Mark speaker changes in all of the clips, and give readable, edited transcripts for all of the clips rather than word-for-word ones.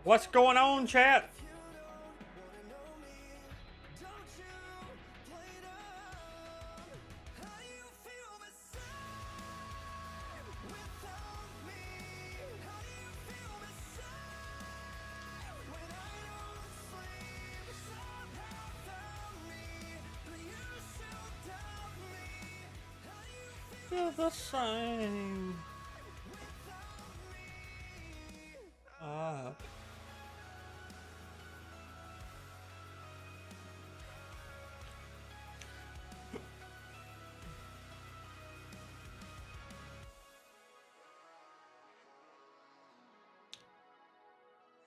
Speaker 1: What's going on, chat? Feel the same.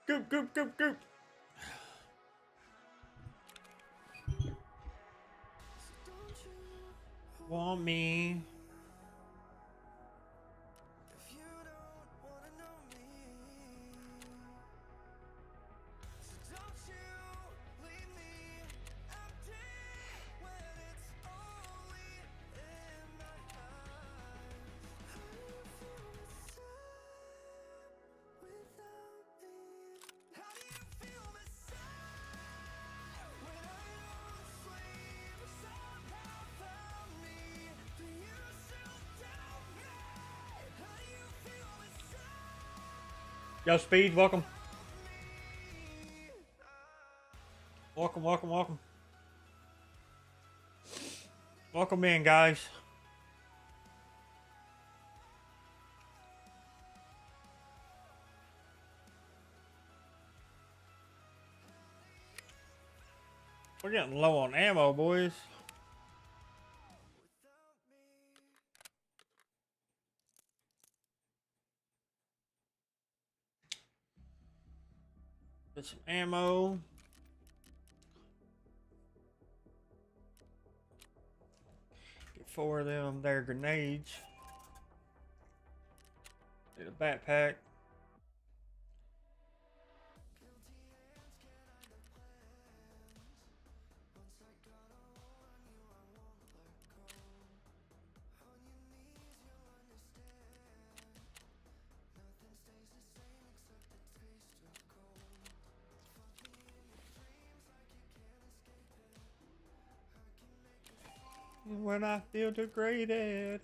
Speaker 1: Goop, goop, goop, goop. Want me? Yo, Speed, welcome. Welcome, welcome, welcome. Welcome in, guys. We're getting low on ammo, boys. Get some ammo. Get 4 of them there grenades. Get a backpack. When I feel degraded.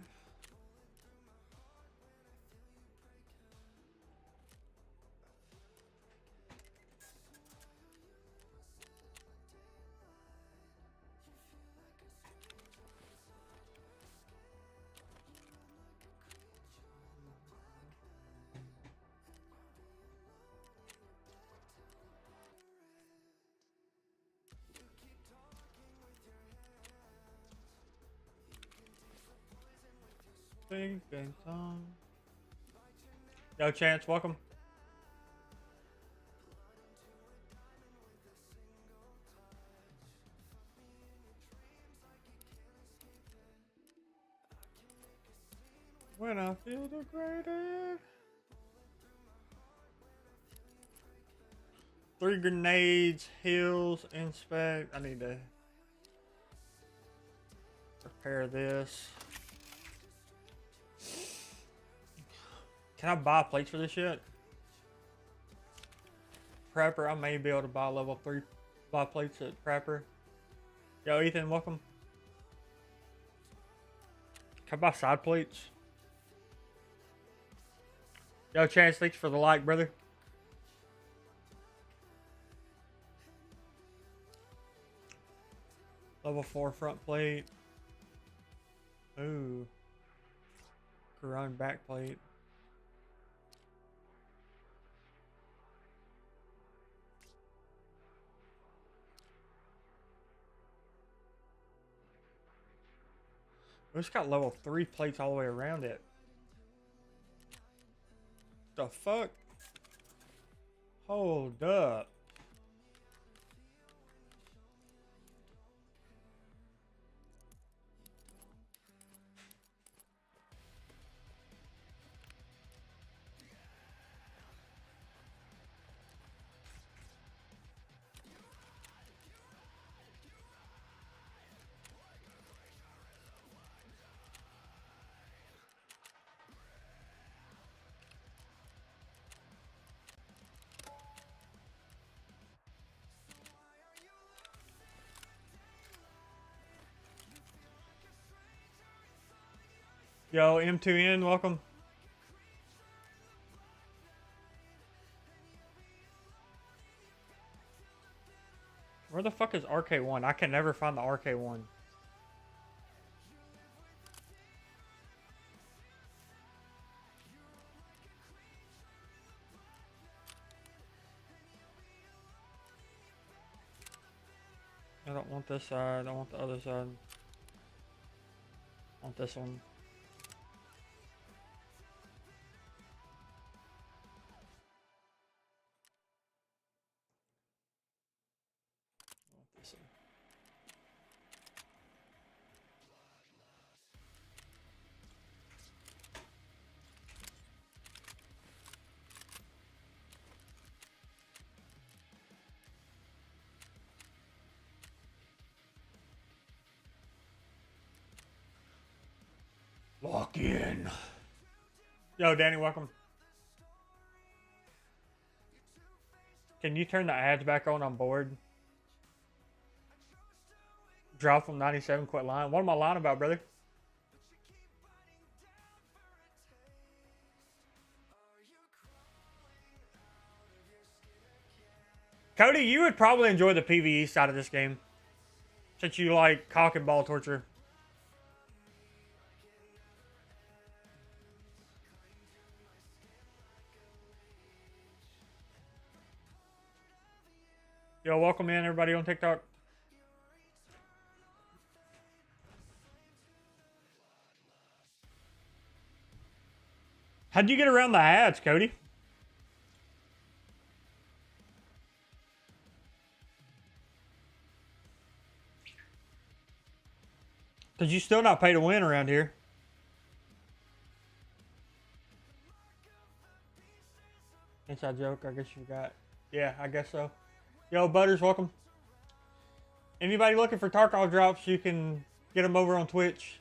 Speaker 1: Big bang song. Yo, Chance, welcome. When I feel degraded. 3 grenades, heals, inspect. I need to repair this. Can I buy plates for this shit? Prepper, I may be able to buy level 3 buy plates at Prepper. Yo, Ethan, welcome. Can I buy side plates? Yo, Chance, thanks for the like, brother. Level 4 front plate. Ooh. Corone back plate. It's got level 3 plates all the way around it. The fuck? Hold up. Yo, M2N, welcome. Where the fuck is RK1? I can never find the RK1. I don't want this side. I want the other side. I want this one. I want this one. Lock in. Yo, Danny, welcome. Can you turn the ads back on board? Drop from 97, quit lying. What am I lying about, brother? Cody, you would probably enjoy the PvE side of this game. Since you like cock and ball torture. Yo, welcome in everybody on TikTok. How'd you get around the ads, Cody? Because you still not pay to win around here. Inside joke, I guess you forgot. Yeah, I guess so. Yo, Butters, welcome. Anybody looking for Tarkov drops, you can get them over on Twitch.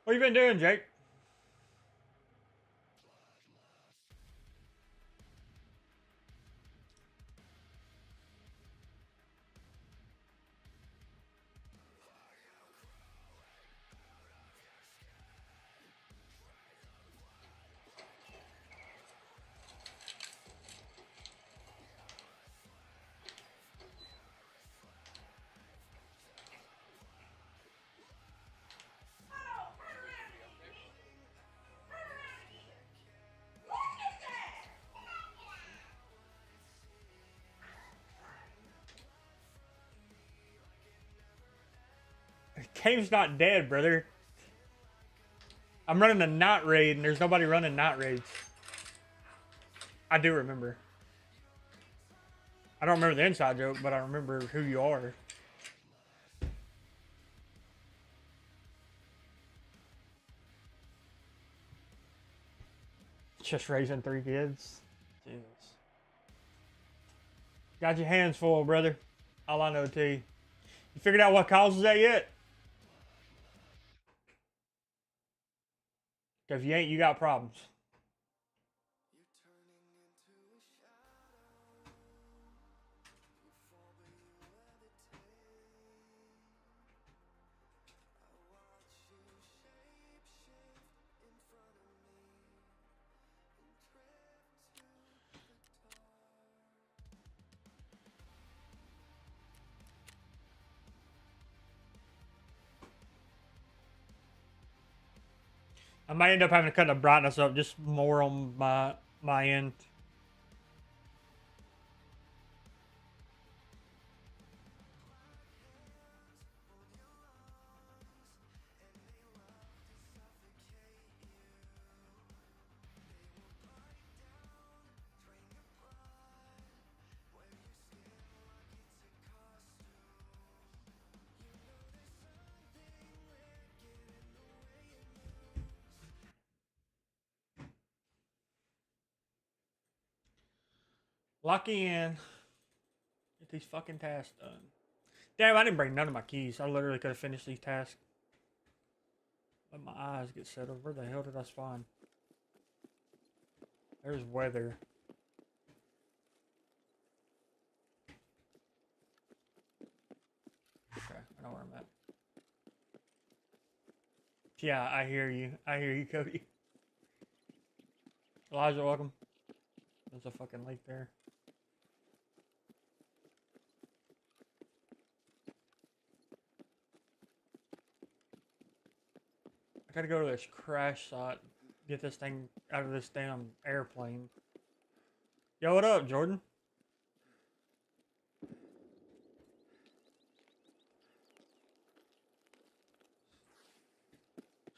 Speaker 1: What you been doing, Jake? Game's not dead, brother. I'm running a not raid and there's nobody running not raids. I do remember. I don't remember the inside joke, but I remember who you are. Just raising 3 kids. Jesus. Got your hands full, brother. All I know to you. You figured out what causes that yet? Because if you ain't, you got problems. I might end up having to cut the brightness up just more on my end. Lock in. Get these fucking tasks done. Damn, I didn't bring none of my keys. I literally could have finished these tasks. Let my eyes get settled. Where the hell did I spawn? There's weather. Okay, I know where I'm at. Yeah, I hear you. I hear you, Cody. Elijah, welcome. There's a fucking lake there. I gotta go to this crash site. Get this thing out of this damn airplane. Yo, what up, Jordan?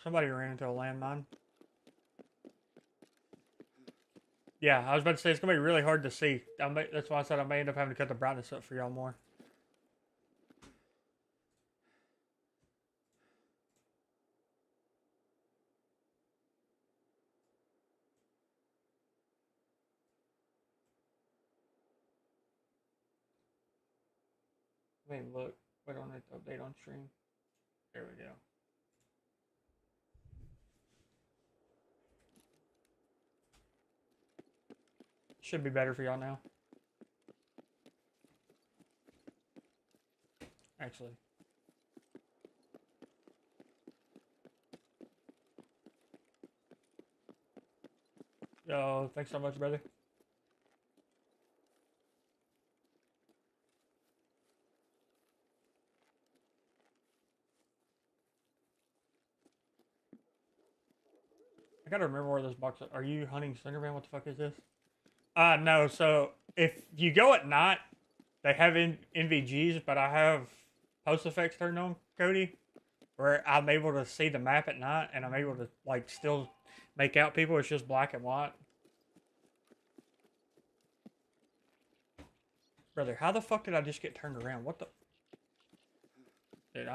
Speaker 1: Somebody ran into a landmine. Yeah, I was about to say it's gonna be really hard to see. That's why I said I may end up having to cut the brightness up for y'all more. I mean, look, wait on it to update on stream. There we go. Should be better for y'all now. Actually. Yo, thanks so much, brother. I gotta remember where this box is. Are you hunting Slenderman? What the fuck is this? No. So if you go at night, they have NVGs, but I have post effects turned on, Cody, where I'm able to see the map at night and I'm able to like still make out people. It's just black and white. Brother, how the fuck did I just get turned around? What the? Dude,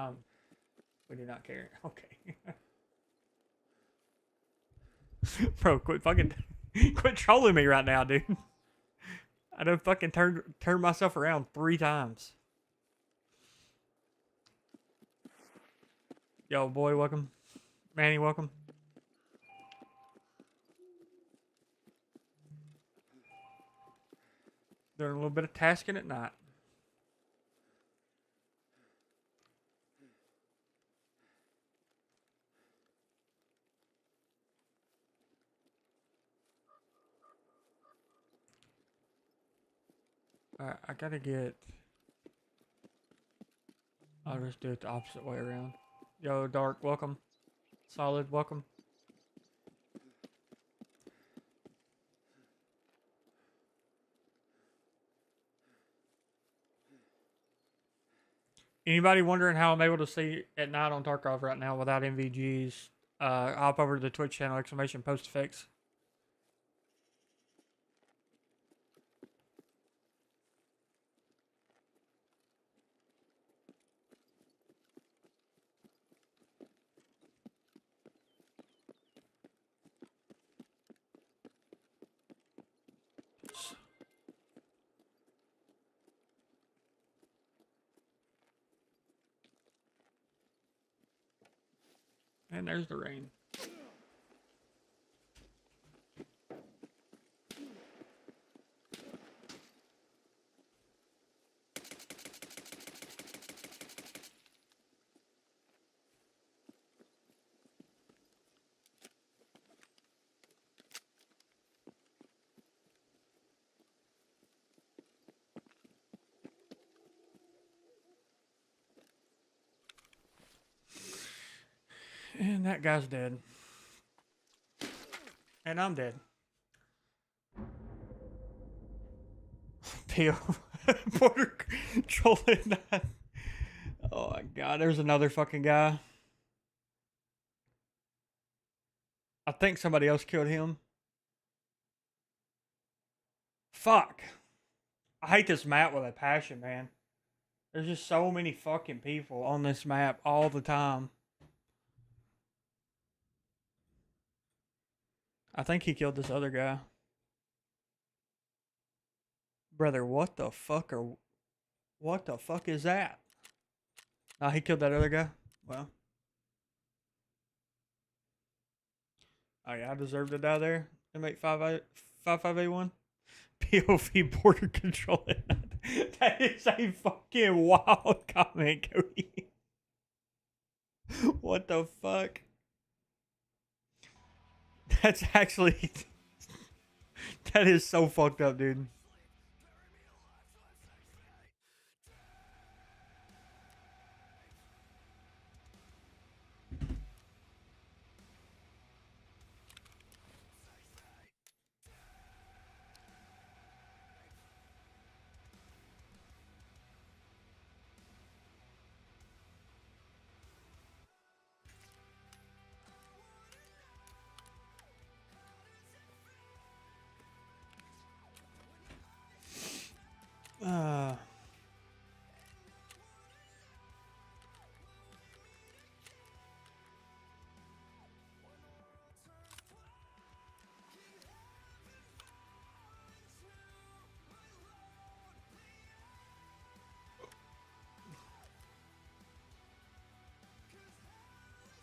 Speaker 1: we do not care. Okay. Bro, quit trolling me right now, dude. I done fucking turned myself around 3 times. Yo, boy, welcome. Manny, welcome. Doing a little bit of tasking at night. Alright, I gotta get... I'll just do it the opposite way around. Yo, Dark, welcome. Solid, welcome. Anybody wondering how I'm able to see at night on Tarkov right now without NVGs? Hop over to the Twitch channel, exclamation post effects. And there's the rain. And that guy's dead. And I'm dead. Peel. Border trolling that. Oh my god, there's another fucking guy. I think somebody else killed him. Fuck. I hate this map with a passion, man. There's just so many fucking people on this map all the time. I think he killed this other guy. Brother, what the fuck are... What the fuck is that? Oh, he killed that other guy? Well. Oh yeah, I deserve to die there. Inmate 5581. POV border control. That is a fucking wild comment, Cody. What the fuck? That's actually... That is so fucked up, dude. Uh...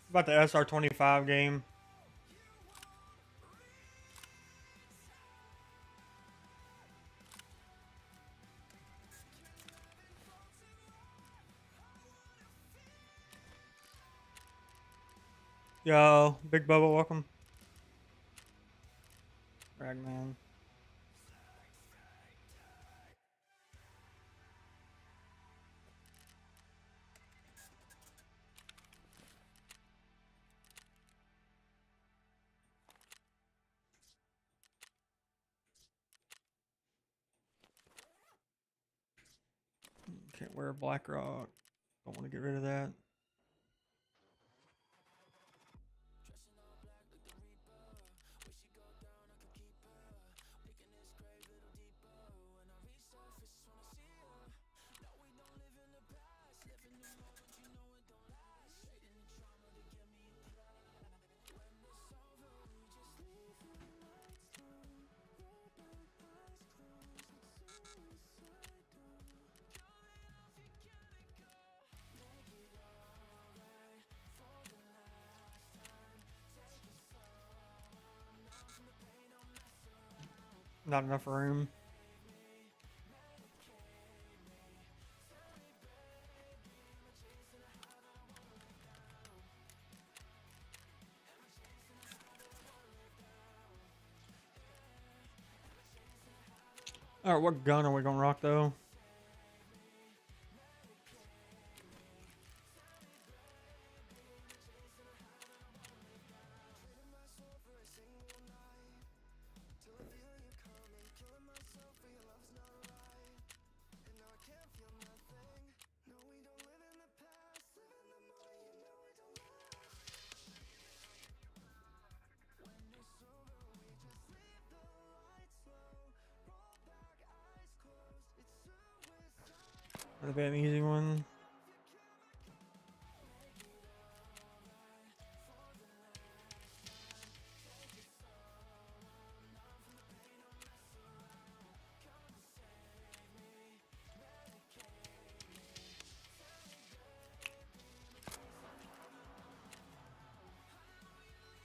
Speaker 1: About the SR25 game. Yo, Big Bubba, welcome. Ragman. Can't wear Black Rock. Don't want to get rid of that. Not enough room. Alright, what gun are we gonna rock though? That'd be an easy one.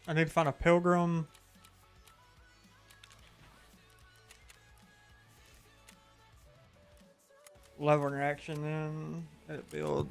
Speaker 1: I need to find a pilgrim. Level interaction then. Edit build.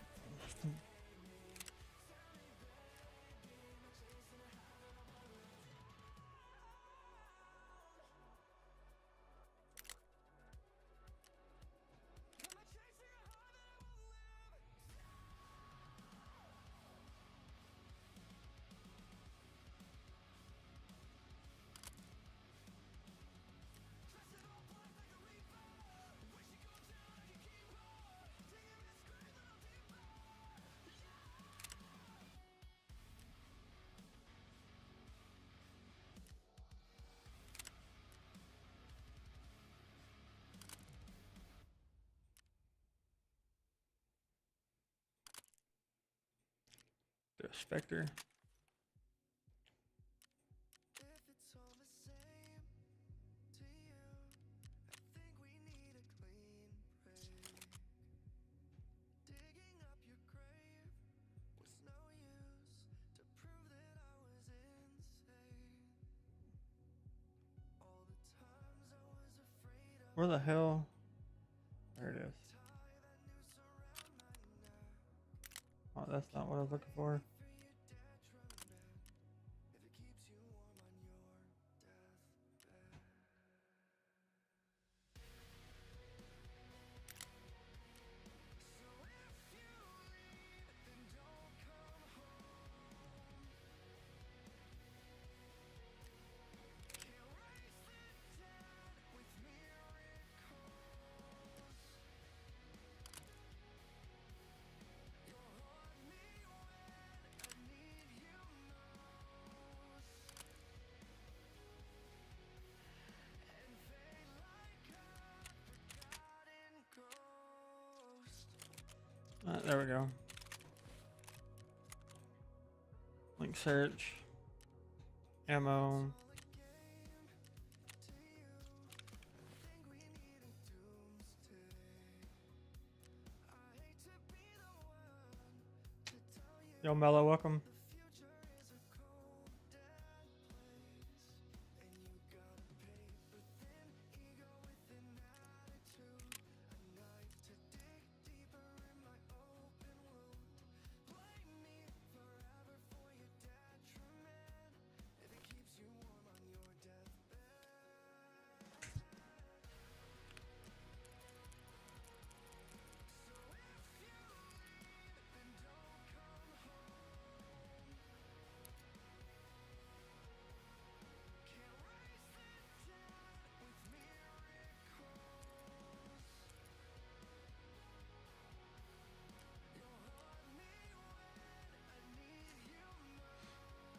Speaker 1: Do a Spectre. Where the hell? There it is. Oh, that's not what I was looking for. There we go. Link search. Ammo. Yo, Mello, welcome.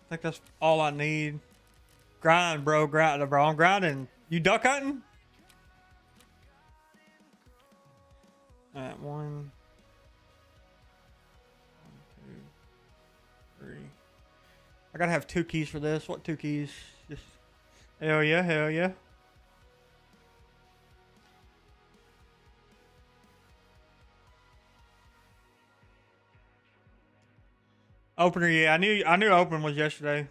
Speaker 1: I think that's all I need. Grind, bro. Grind, bro. I'm grinding. You duck hunting? Alright, one, two, three. I gotta have 2 keys for this. What 2 keys? Just hell yeah, hell yeah. Opener, yeah. I knew open was yesterday.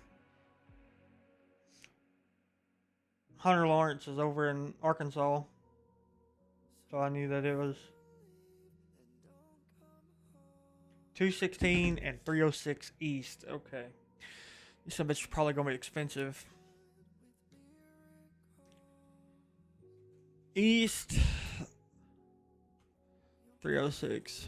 Speaker 1: Hunter Lawrence is over in Arkansas. So I knew that it was 216 and 306 East. Okay. This bitch is probably gonna be expensive. East 306.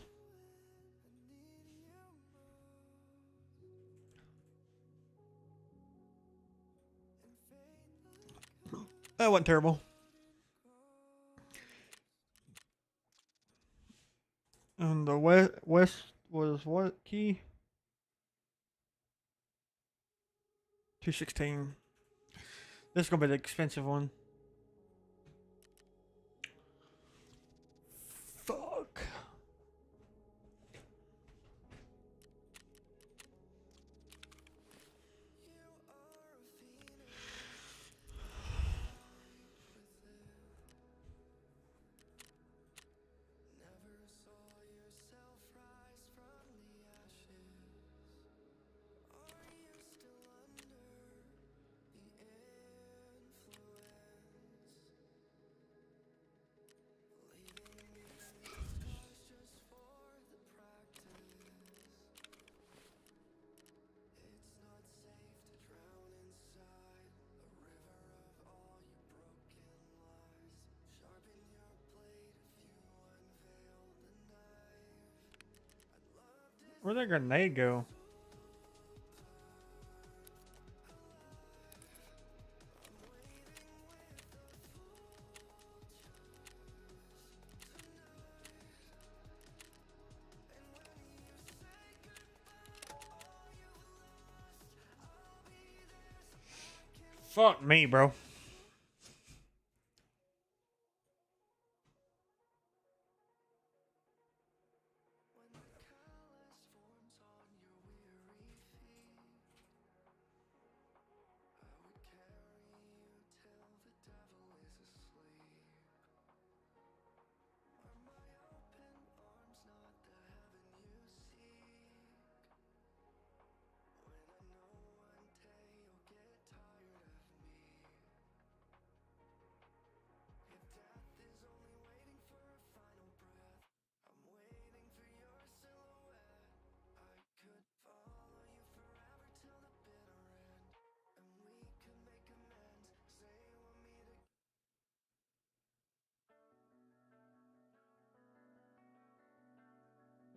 Speaker 1: That wasn't terrible. And the west was what key? 216. This is gonna be the expensive one. Fuck. Where'd that grenade go? Fuck me, bro.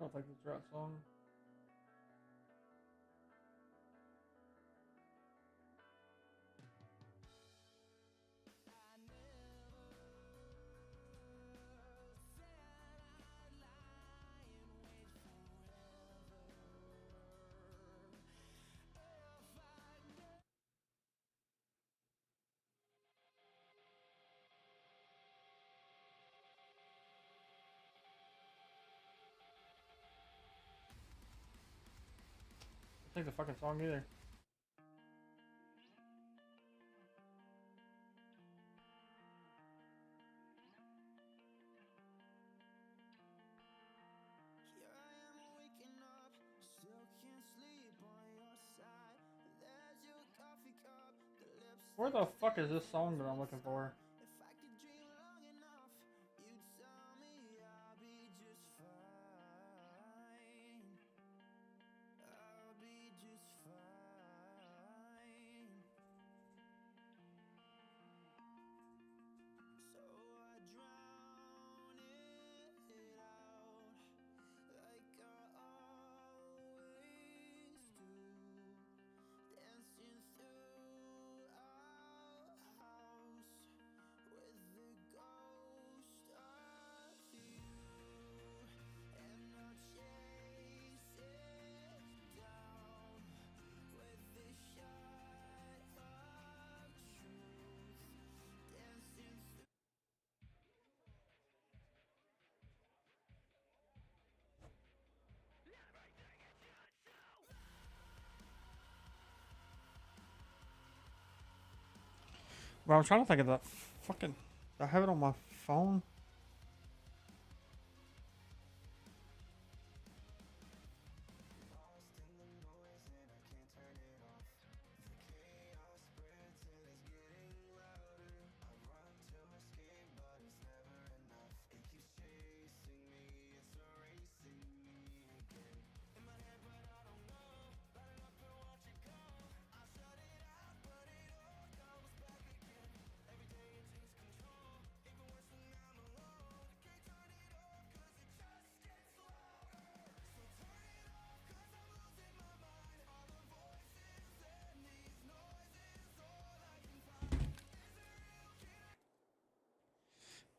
Speaker 1: don't think it's the right song. I think the fucking song either. Where the fuck is this song that I'm looking for? Well, I'm trying to think of the fucking. I have it on my phone.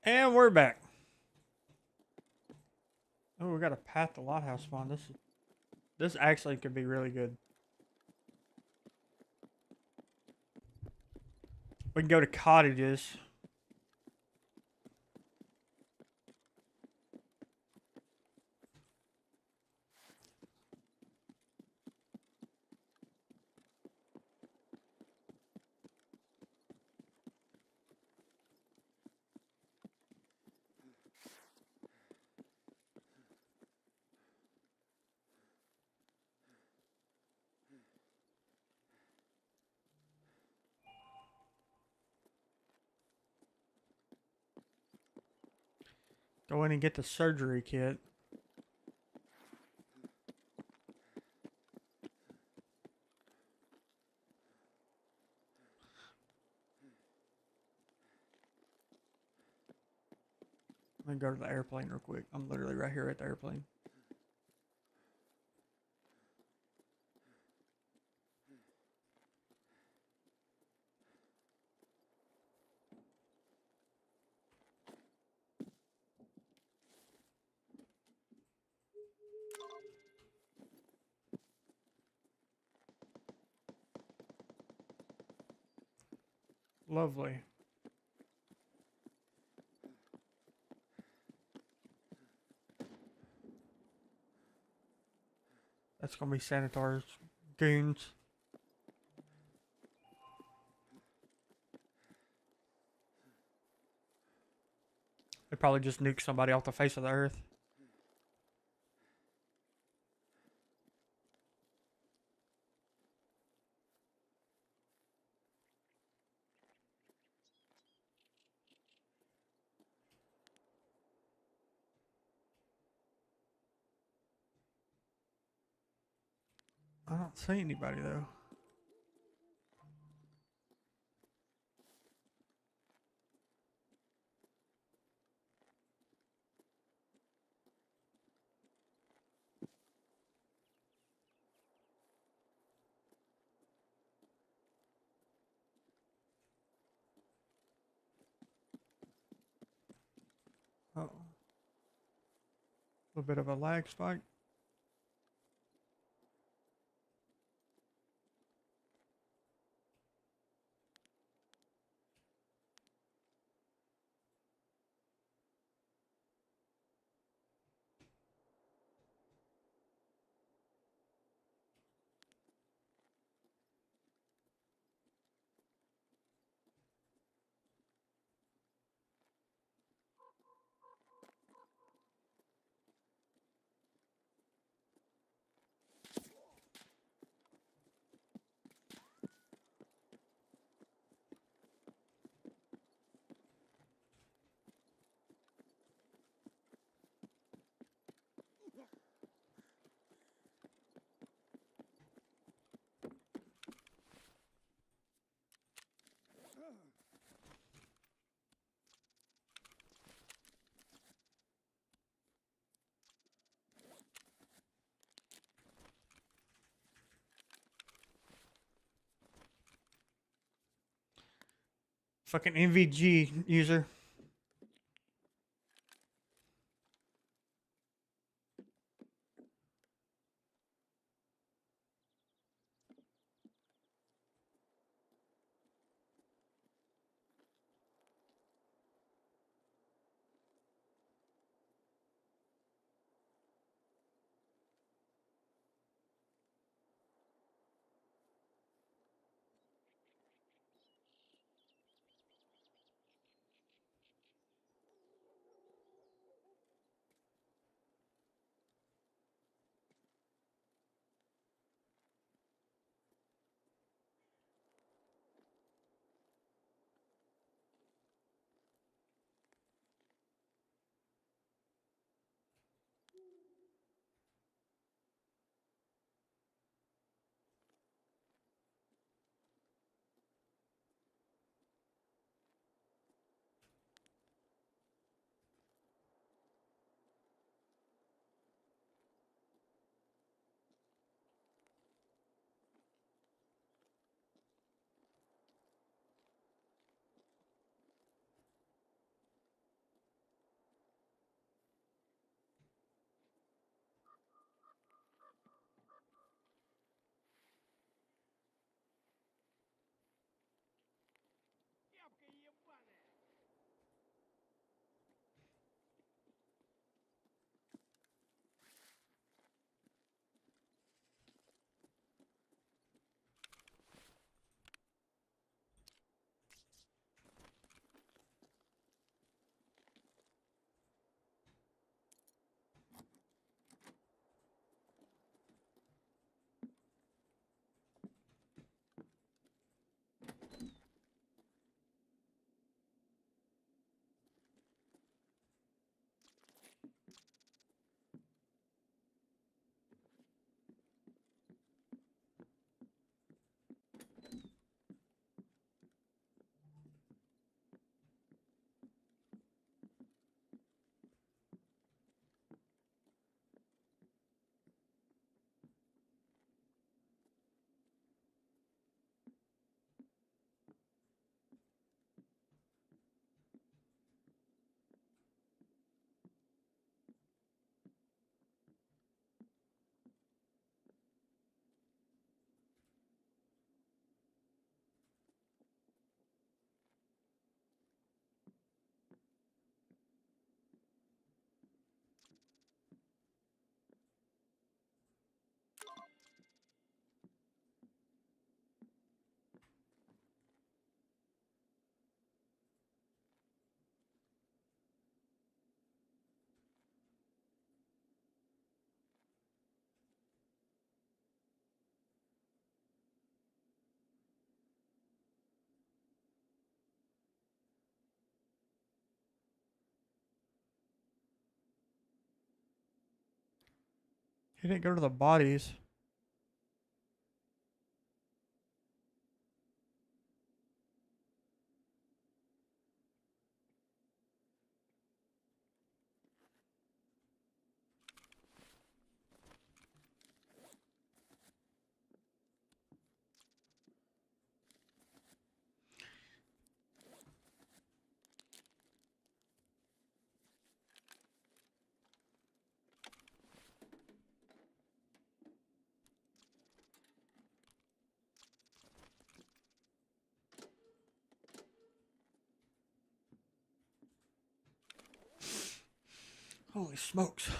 Speaker 1: And we're back. Oh, we got a Path to Lighthouse spawn. This actually could be really good. We can go to cottages. Go in and get the surgery kit. Let me go to the airplane real quick. I'm literally right here at the airplane. Lovely. That's gonna be Sanitar's goons. They probably just nuke somebody off the face of the earth. I don't see anybody though. Oh. A little bit of a lag spike. Fucking NVG user. He didn't go to the bodies. Holy smokes.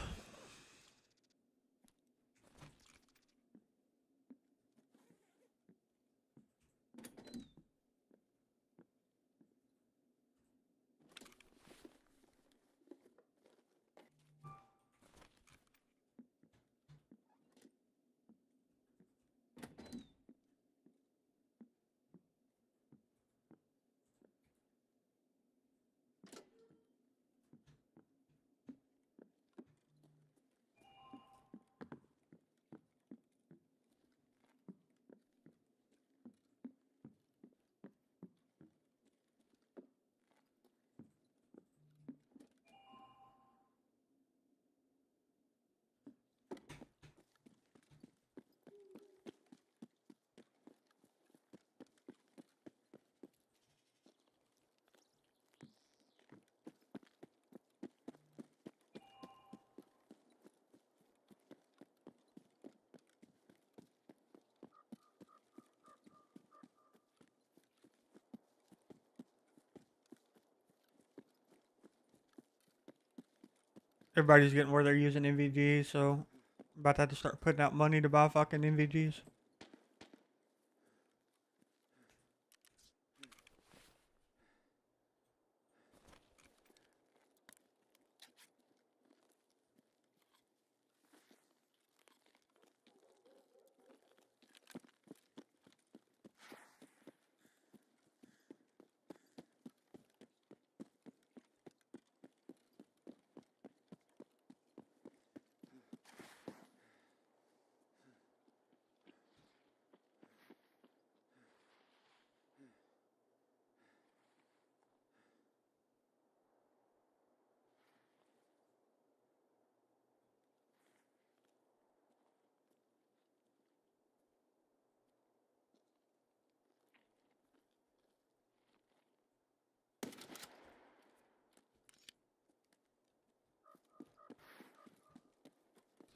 Speaker 1: Everybody's getting where they're using NVGs, so I'm about to have to start putting out money to buy fucking NVGs.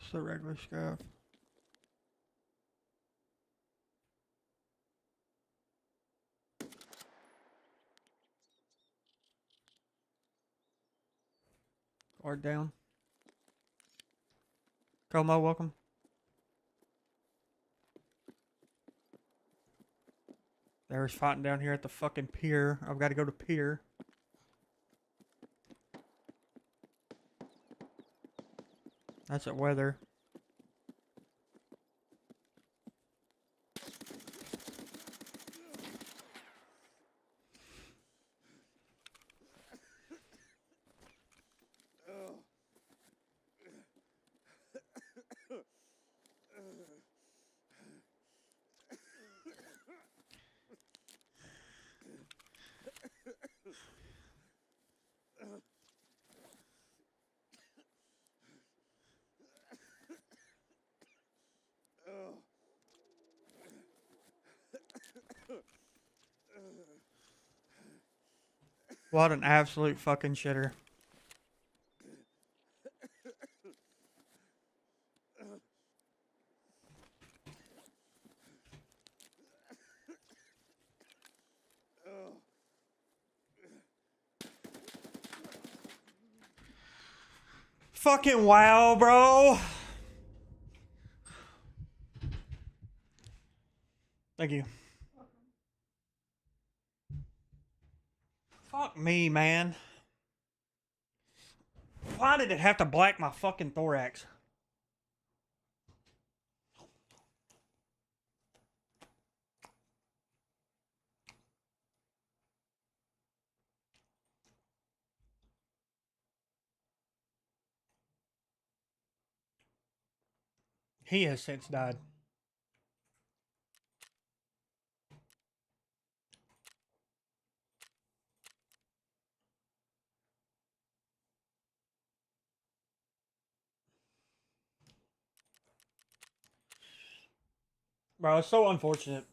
Speaker 1: It's the regular scav. Guard down. Como, welcome. There's fighting down here at the fucking pier. I've got to go to pier. That's at weather. What an absolute fucking shitter. Fucking wow, bro. Thank you. Fuck me, man. Why did it have to black my fucking thorax? He has since died. Bro, it's so unfortunate.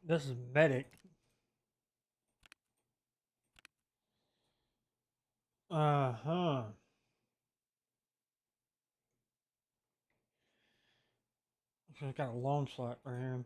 Speaker 1: This is medic. Uh-huh. It's got a long slot right here.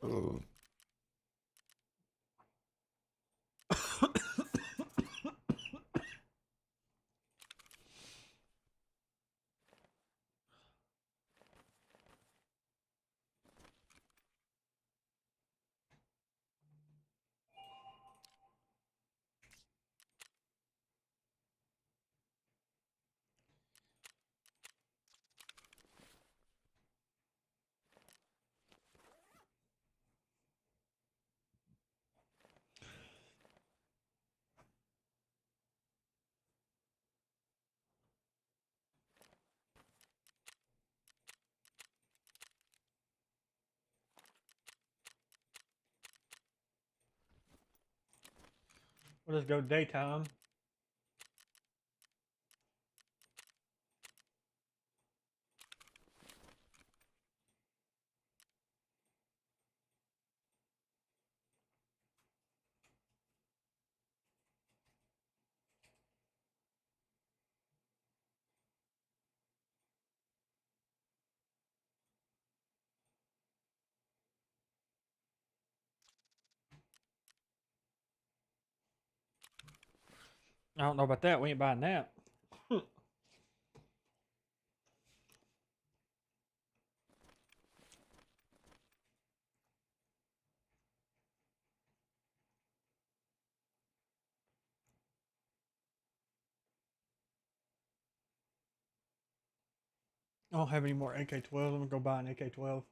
Speaker 1: Oh. We'll just go daytime. I don't know about that. We ain't buying that. I don't have any more AK-12s. I'm gonna go buy an AK-12.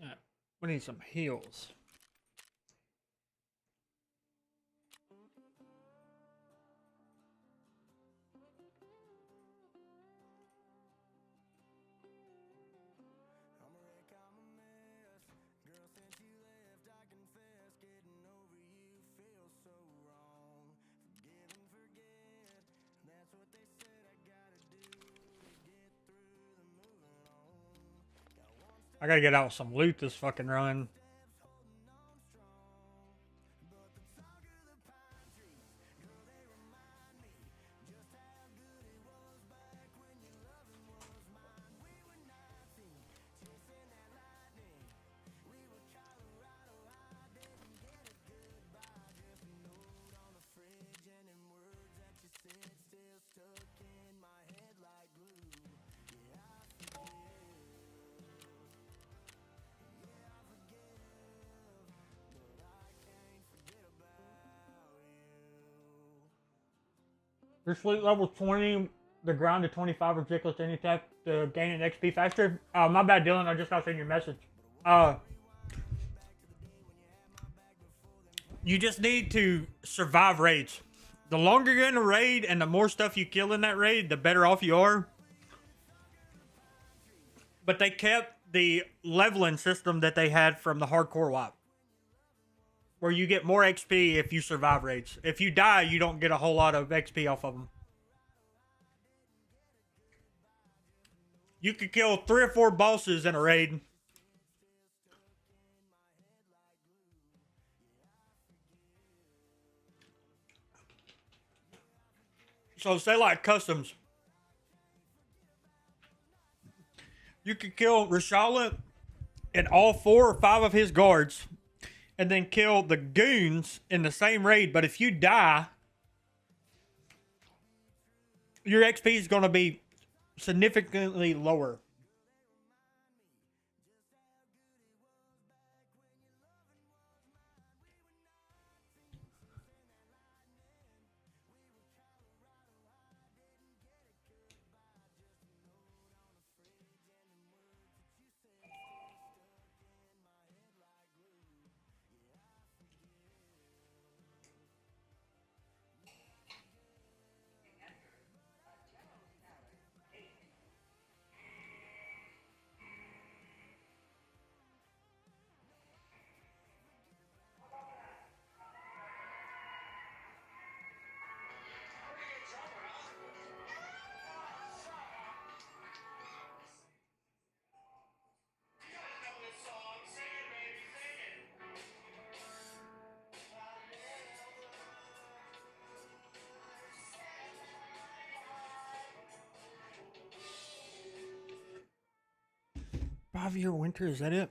Speaker 1: Alright, we need some heals. I gotta get out with some loot this fucking run. Your sleep level 20, the ground to 25 ridiculous any attack to gain an XP faster. My bad, Dylan. I just got send your message. You just need to survive raids. The longer you're in a raid and the more stuff you kill in that raid, the better off you are. But they kept the leveling system that they had from the hardcore WoW, where you get more XP if you survive raids. If you die, you don't get a whole lot of XP off of them. You could kill 3 or 4 bosses in a raid. So say like customs. You could kill Rashala and all 4 or 5 of his guards, and then kill the goons in the same raid. But if you die, your XP is going to be significantly lower. Five-year winter, is that it?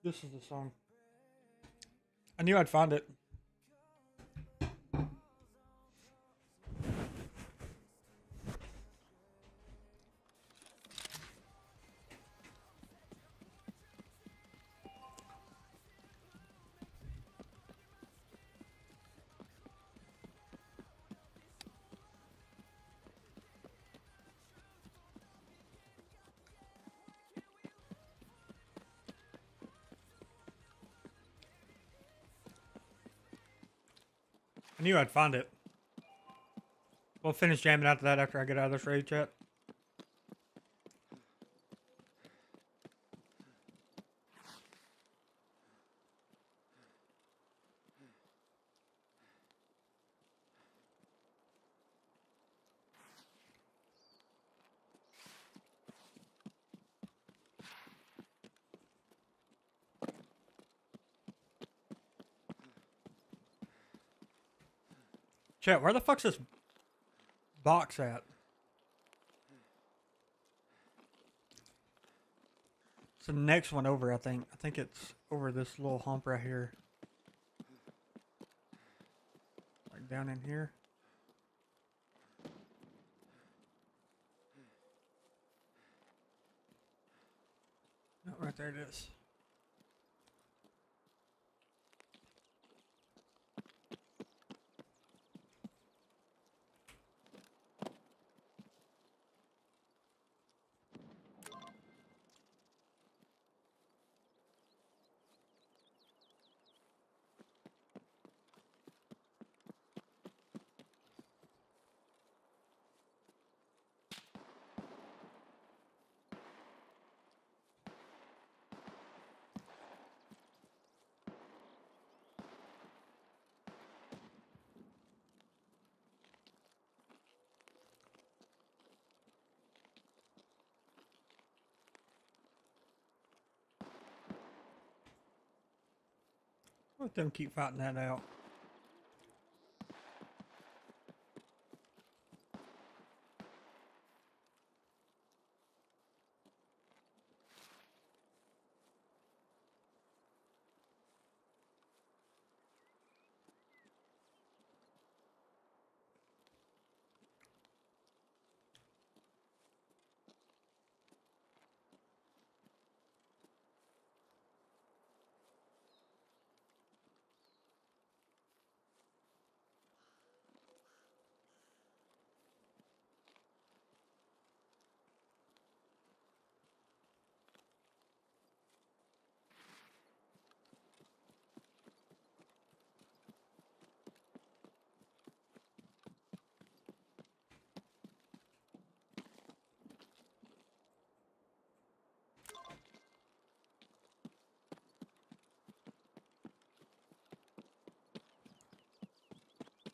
Speaker 1: This is the song. I knew I'd find it. I knew I'd find it. We'll finish jamming after that after I get out of this raid chat. Chat, where the fuck's this box at? It's the next one over, I think. I think it's over this little hump right here. Like down in here. Oh, right there it is. Let them keep fighting that out.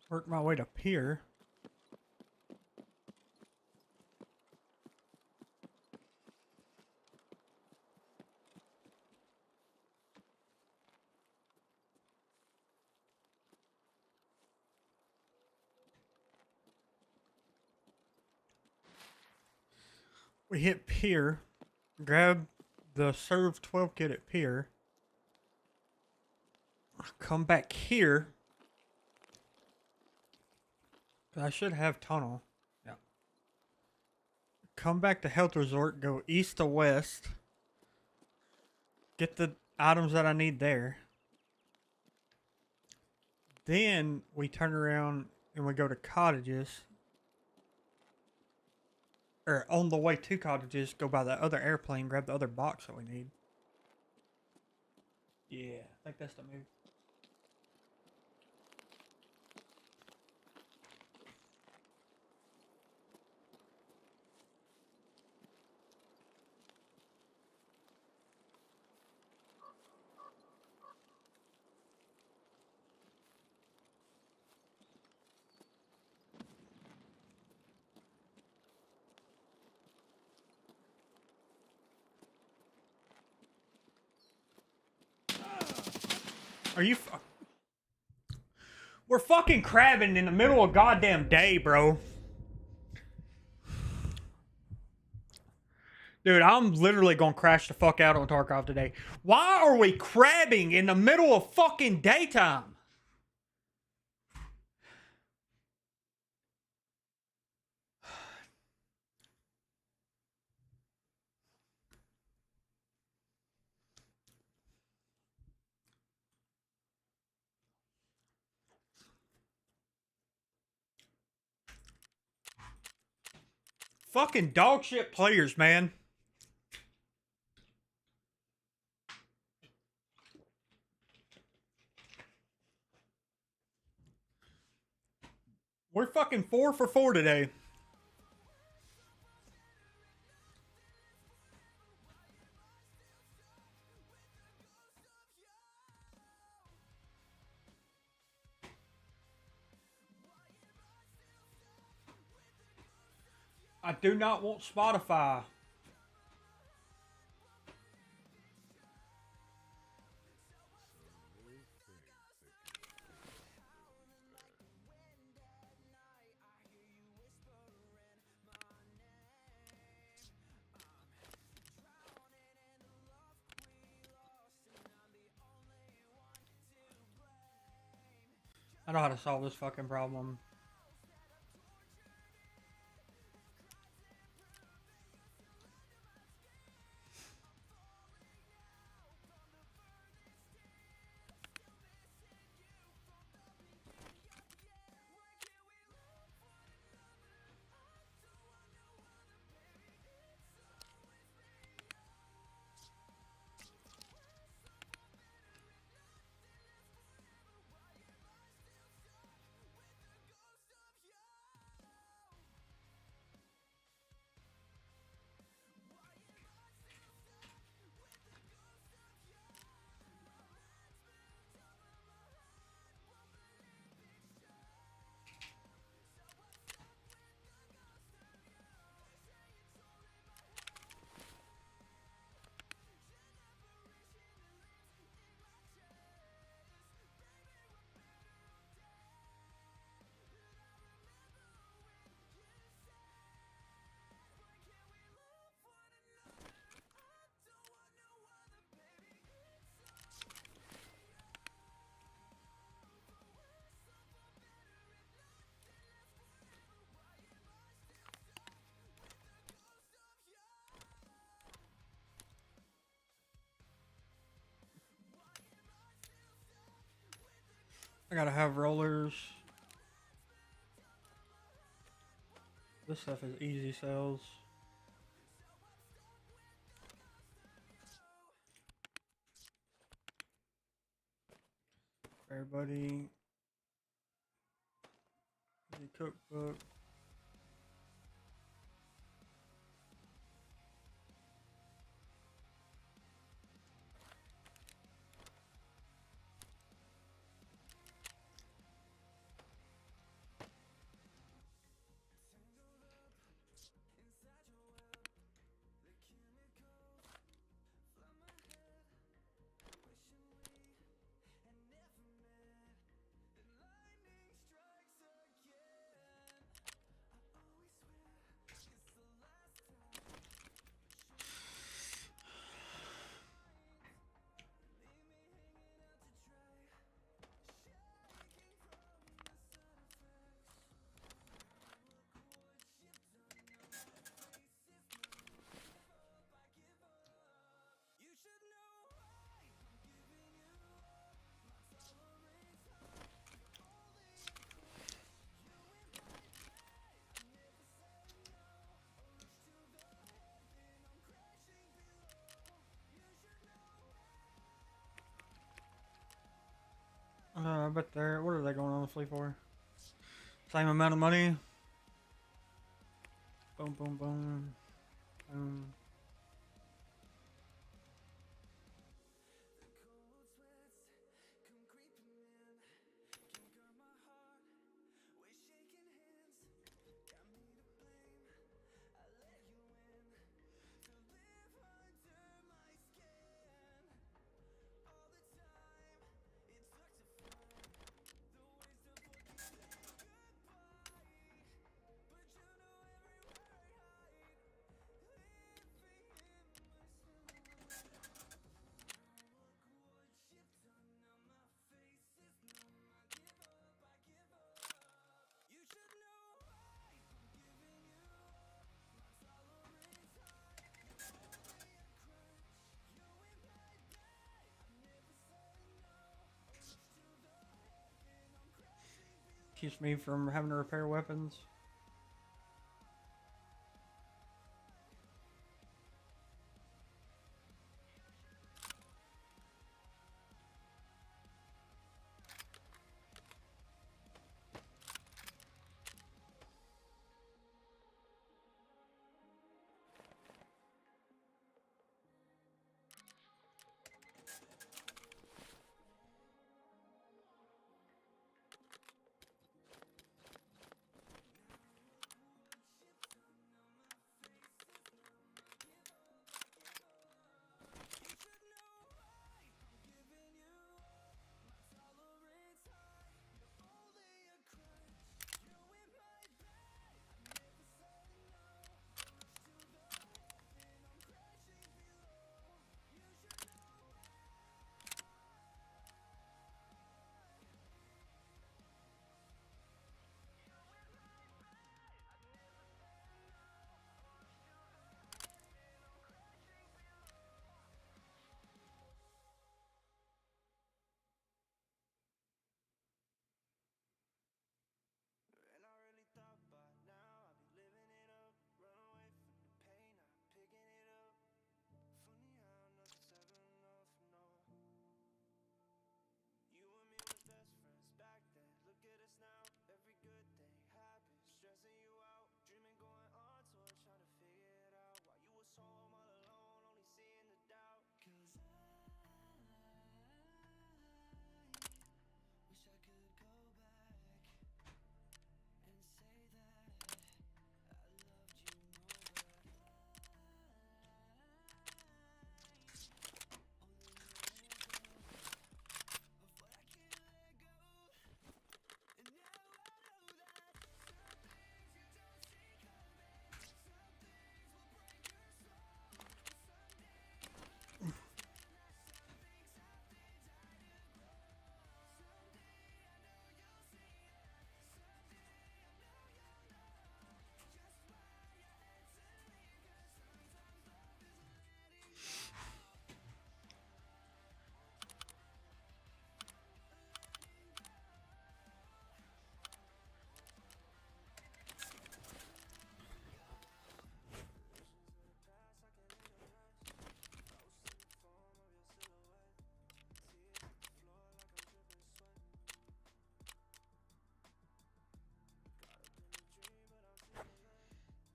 Speaker 1: Work my way to pier. We hit pier. Grab the serve 12 kit at pier. Come back here. I should have tunnel. Yeah. Come back to health resort. Go east to west. Get the items that I need there. Then we turn around and we go to cottages. Or on the way to cottages, go by the other airplane, grab the other box that we need. Yeah, I think that's the move. Are you? We're fucking crabbing in the middle of goddamn day, bro. Dude, I'm literally gonna crash the fuck out on Tarkov today. Why are we crabbing in the middle of fucking daytime? Fucking dog shit players, man. We're fucking 4 for 4 today. I do not want Spotify. I know how to solve this fucking problem. I gotta have rollers. This stuff is easy sales. Everybody. The cookbook. I bet they're. What are they going on the flea for? Same amount of money. Boom, boom, boom. Boom. Keeps me from having to repair weapons.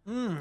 Speaker 1: Hmm.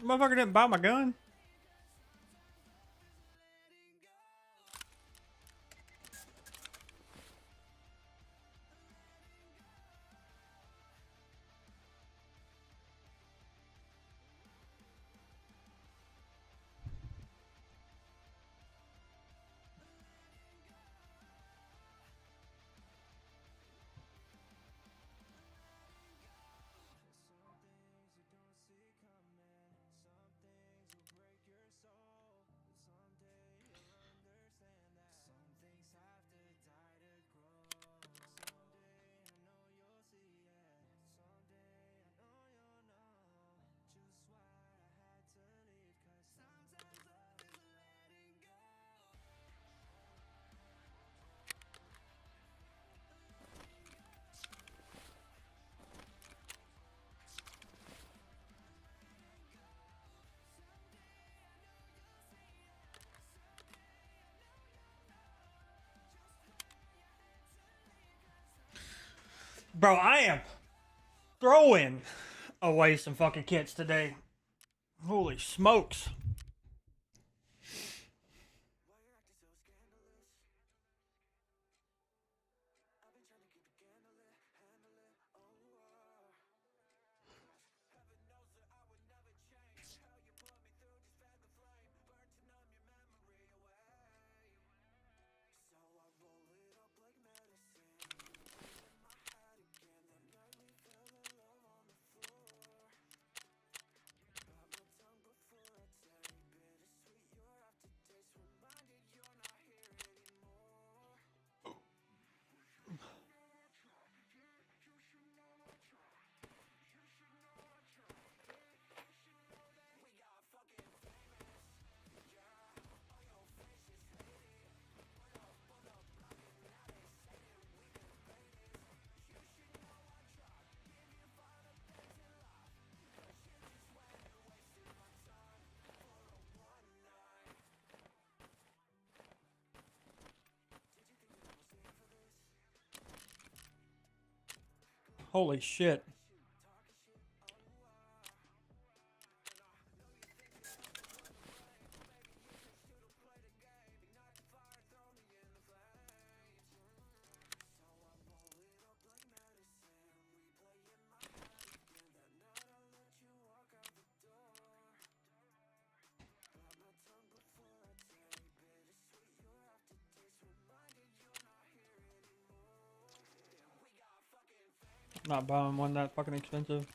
Speaker 1: Motherfucker didn't buy my gun. Bro, I am throwing away some fucking kits today. Holy smokes. Holy shit. Not buying one that fucking expensive.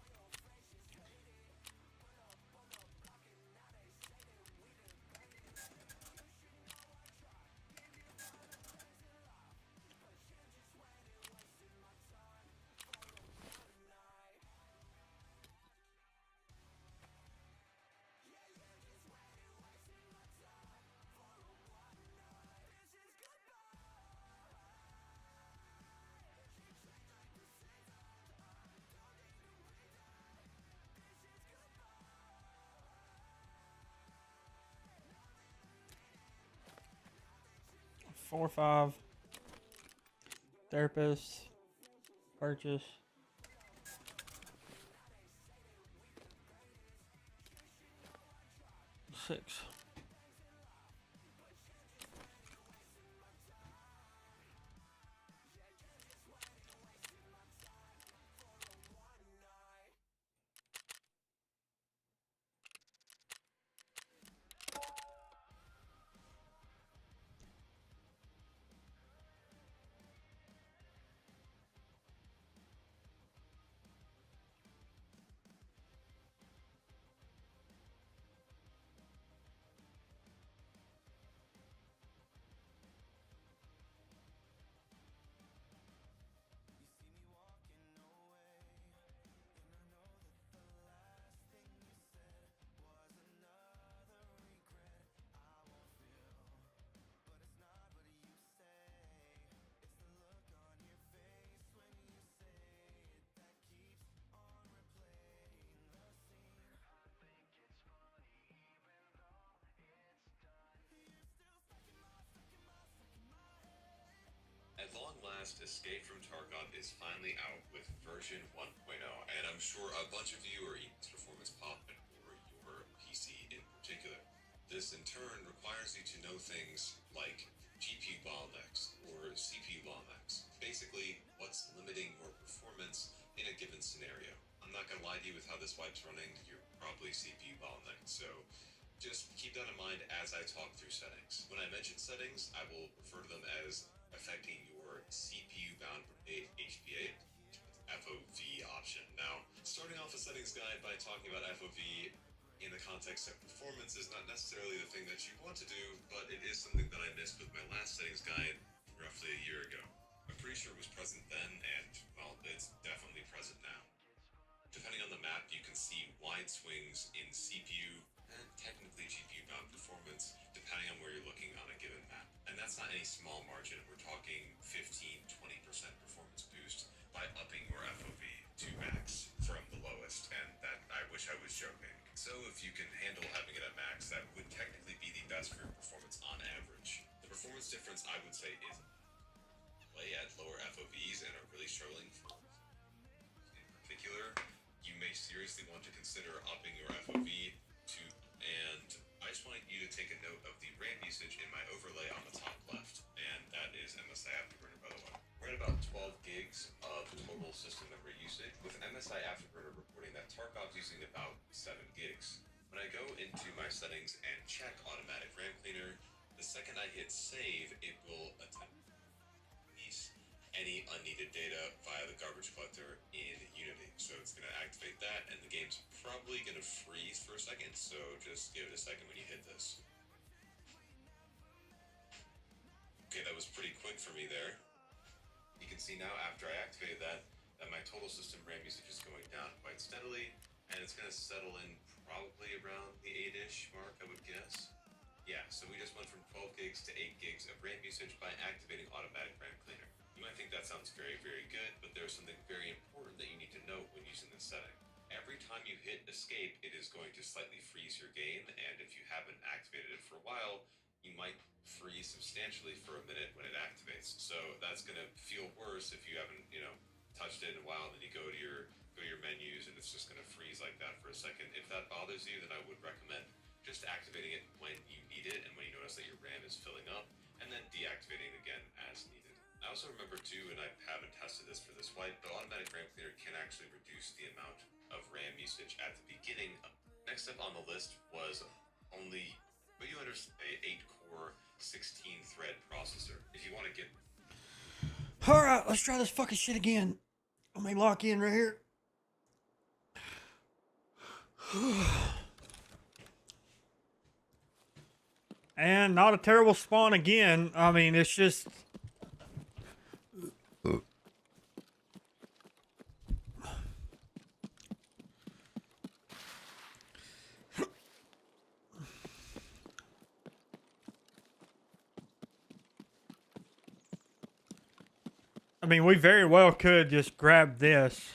Speaker 1: Four or five. Therapist. Purchase. 6.
Speaker 2: last Escape from Tarkov is finally out with version 1.0, and I'm sure a bunch of you are eating performance popping or your PC in particular. This in turn requires you to know things like GPU bottlenecks or CPU bottlenecks. Basically, what's limiting your performance in a given scenario. I'm not gonna lie to you with how this wipe's running, you're probably CPU bottlenecked, so just keep that in mind as I talk through settings. When I mention settings, I will refer to them as affecting your CPU bound rate HPA FOV option. Now, starting off a settings guide by talking about FOV in the context of performance is not necessarily the thing that you want to do, but it is something that I missed with my last settings guide roughly a year ago. I'm pretty sure it was present then, and, well, it's definitely present now. Depending on the map, you can see wide swings in CPU and technically GPU bound performance, depending on where you're looking on a given map. And that's not any small margin. We're talking 15-20% performance boost by upping your FOV to max from the lowest, and that I wish I was joking. So if you can handle having it at max, that would technically be the best for your performance on average. The performance difference, I would say, is play at lower FOVs and are really struggling for in particular, you may seriously want to consider upping your FOV to, and I just want you to take a note of the RAM usage in my overlay on the top left, and that is MSI Afterburner, by the way. We're at about 12 gigs of total system memory usage, with MSI Afterburner reporting that Tarkov's using about 7 gigs. When I go into my settings and check automatic RAM cleaner, the second I hit save, it will attempt any unneeded data via the garbage collector in Unity. So it's going to activate that, and the game's probably going to freeze for a second, so just give it a second when you hit this. Okay, that was pretty quick for me there. You can see now after I activated that my total system RAM usage is going down quite steadily, and it's going to settle in probably around the 8-ish mark, I would guess. Yeah, so we just went from 12 gigs to 8 gigs of RAM usage by activating automatic RAM cleaner. You might think that sounds very, very good, but there's something very important that you need to note when using this setting. Every time you hit escape, it is going to slightly freeze your game, and if you haven't activated it for a while, you might freeze substantially for a minute when it activates. So that's going to feel worse if you haven't, touched it in a while, and then you go to your menus, and it's just going to freeze like that for a second. If that bothers you, then I would recommend just activating it when you need it and when you notice that your RAM is filling up, and then deactivating it again as needed. I also remember too, and I haven't tested this for this wipe, but automatic RAM cleaner can actually reduce the amount of RAM usage at the beginning. Next up on the list was only, what you understand, a 8-core, 16-thread processor. If you want to get...
Speaker 1: Alright, let's try this fucking shit again. Let me lock in right here. And not a terrible spawn again. I mean, it's just... I mean, we very well could just grab this.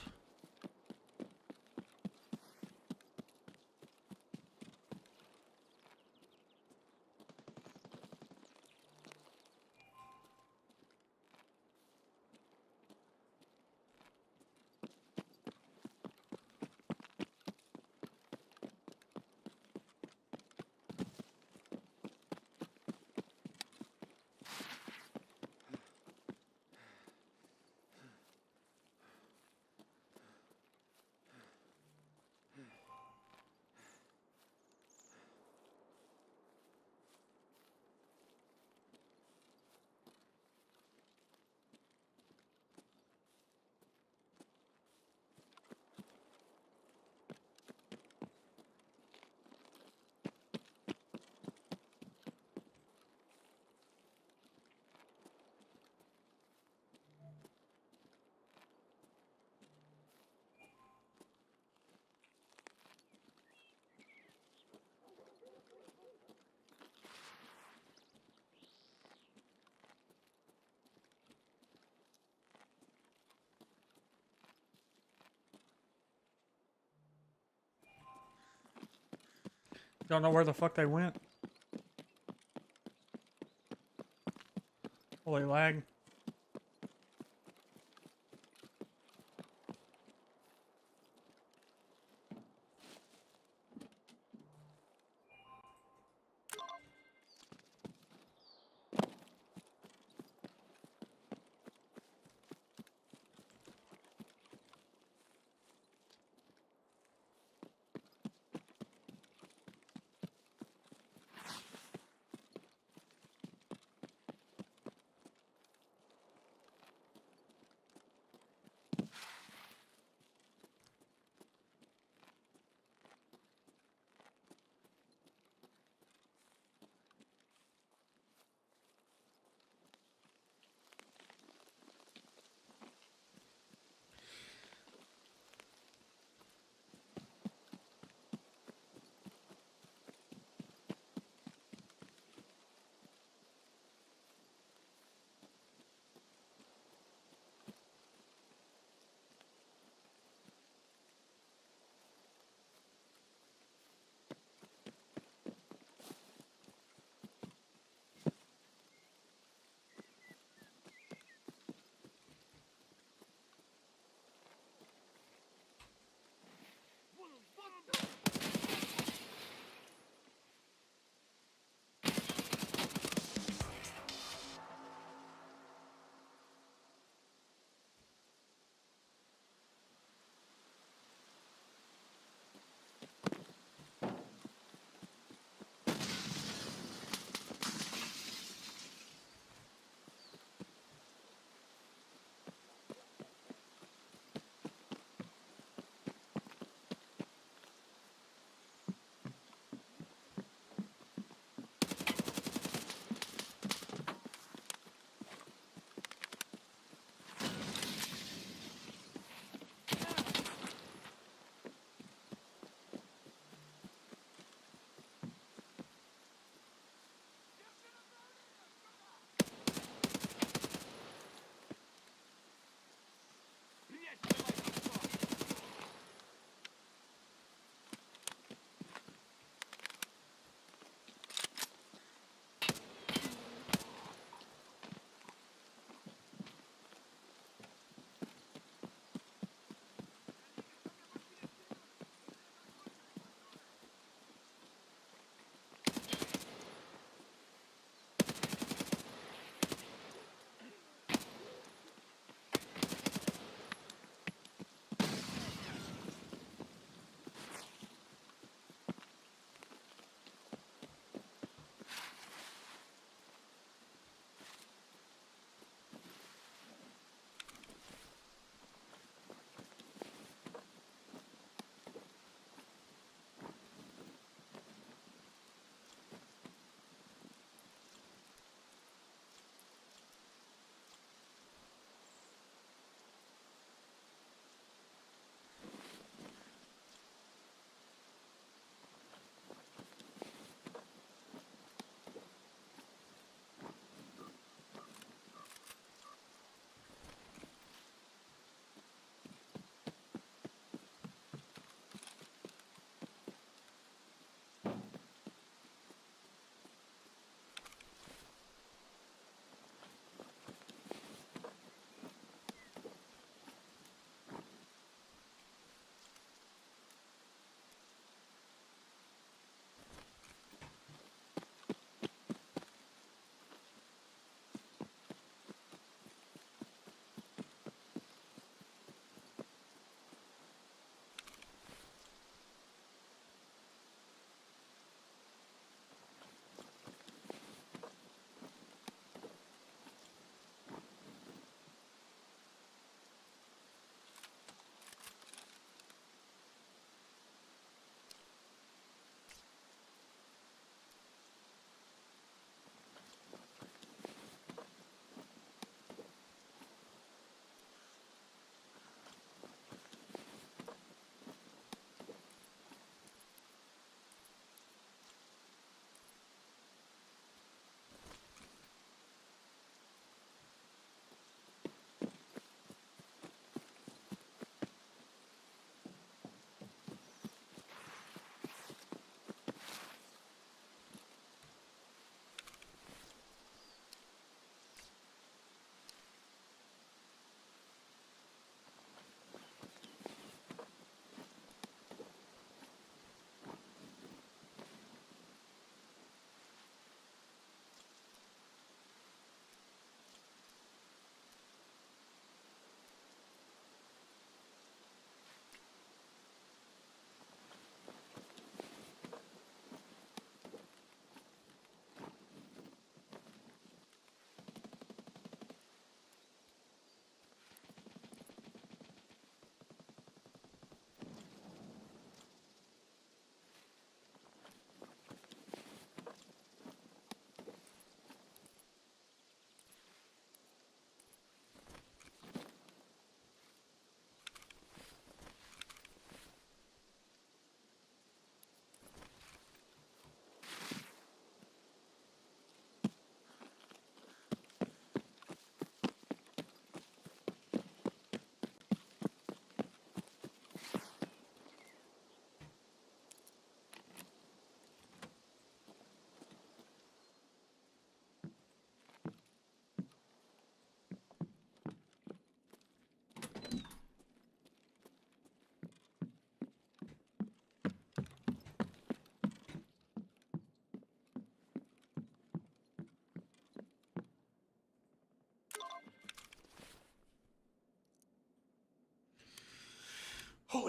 Speaker 1: Don't know where the fuck they went. Holy lag.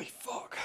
Speaker 1: Holy fuck.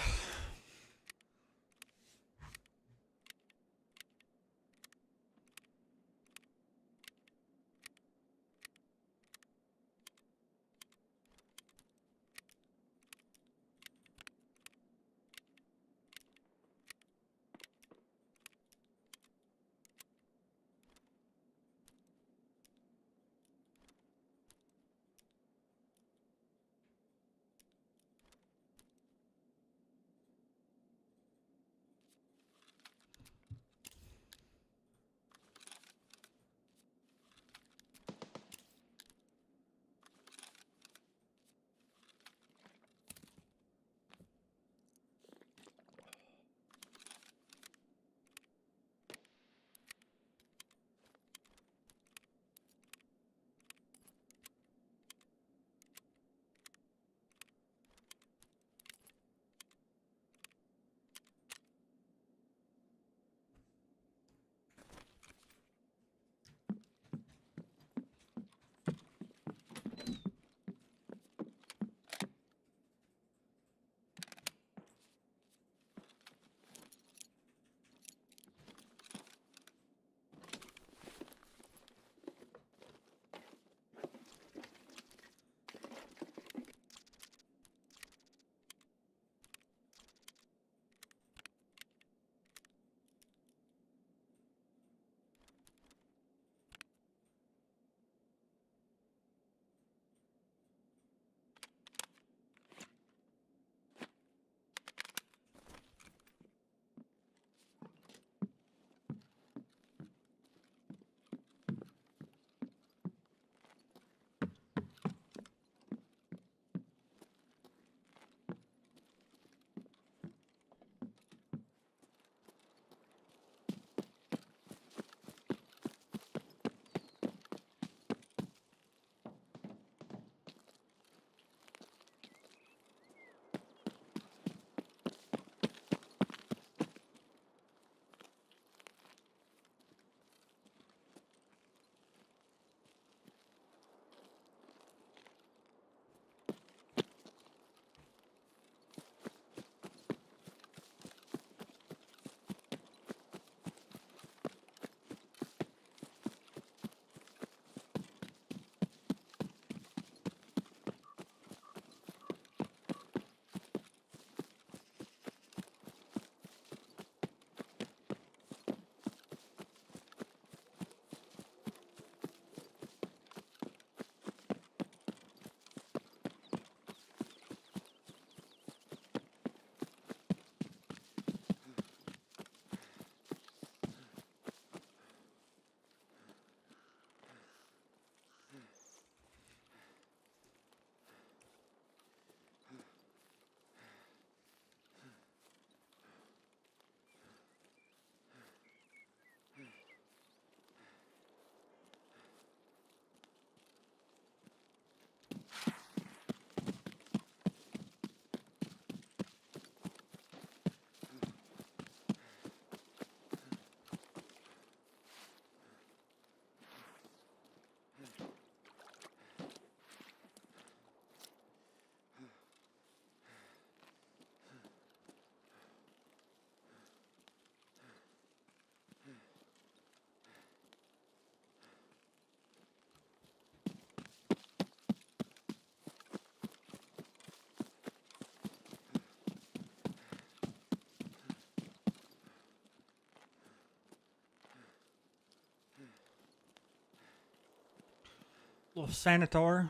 Speaker 1: Little sanitar.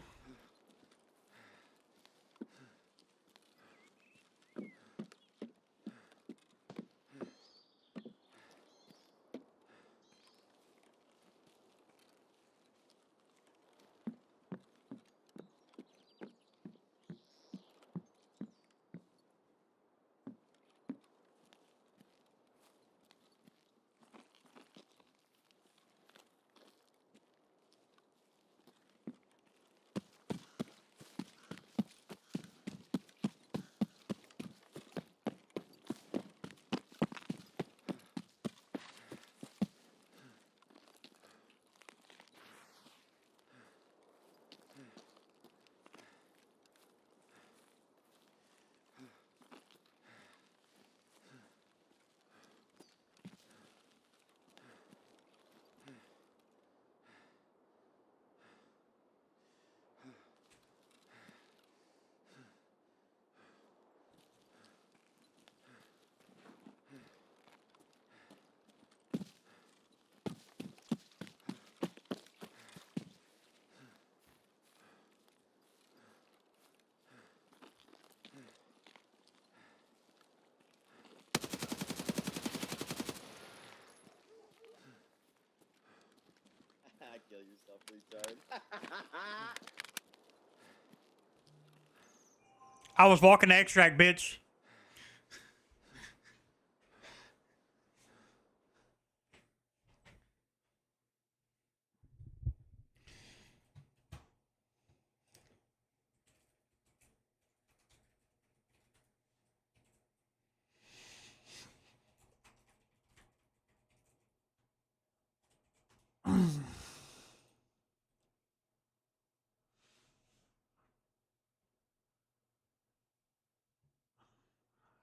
Speaker 1: I was walking the extract, bitch.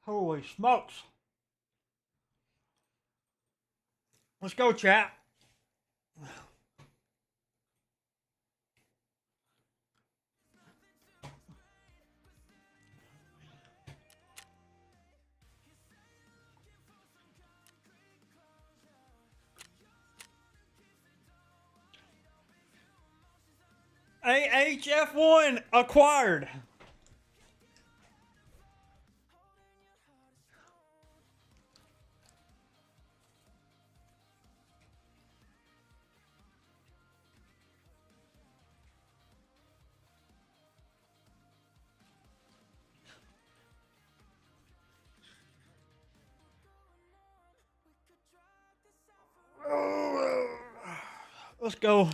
Speaker 1: Holy smokes. Let's go, chat. AHF1 acquired. Let's go.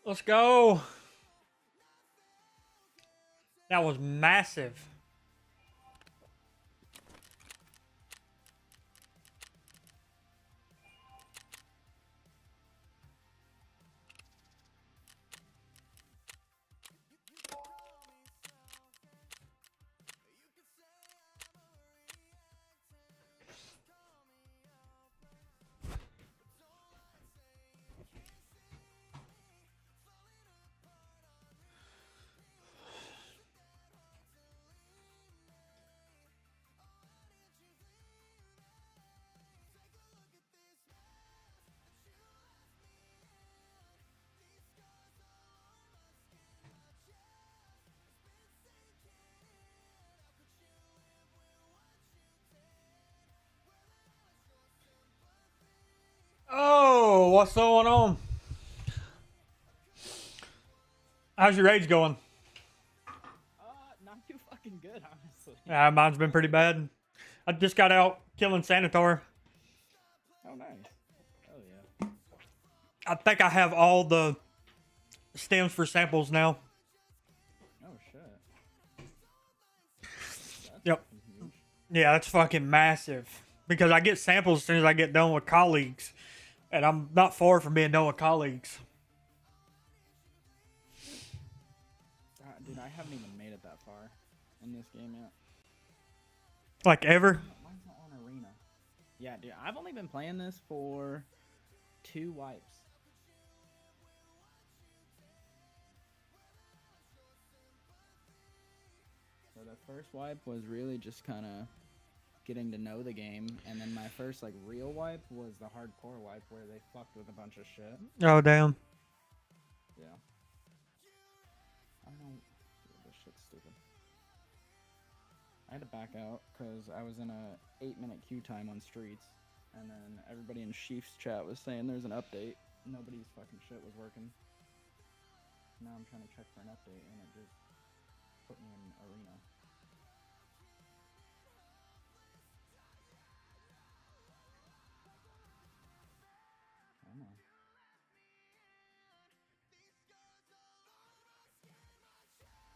Speaker 1: Let's go. That was massive. Oh, what's going on? How's your raids going?
Speaker 3: Not too fucking good, honestly.
Speaker 1: Mine's been pretty bad. I just got out killing Sanitar.
Speaker 3: Oh, nice. Oh, yeah.
Speaker 1: I think I have all the stems for samples now.
Speaker 3: Oh, shit. That's
Speaker 1: Yep.
Speaker 3: fucking huge.
Speaker 1: Yeah, that's fucking massive. Because I get samples as soon as I get done with colleagues. And I'm not far from being done with colleagues.
Speaker 3: Dude, I haven't even made it that far in this game yet.
Speaker 1: Like ever?
Speaker 3: Why is that on arena? Yeah, dude, I've only been playing this for 2 wipes. So the first wipe was really just kind of getting to know the game, and then my first like real wipe was the hardcore wipe where they fucked with a bunch of shit.
Speaker 1: Oh, damn.
Speaker 3: Yeah. I don't know. This shit's stupid. I had to back out because I was in a 8-minute queue time on streets, and then everybody in Chiefs chat was saying there's an update. Nobody's fucking shit was working. Now I'm trying to check for an update, and it just put me in arena. I don't know.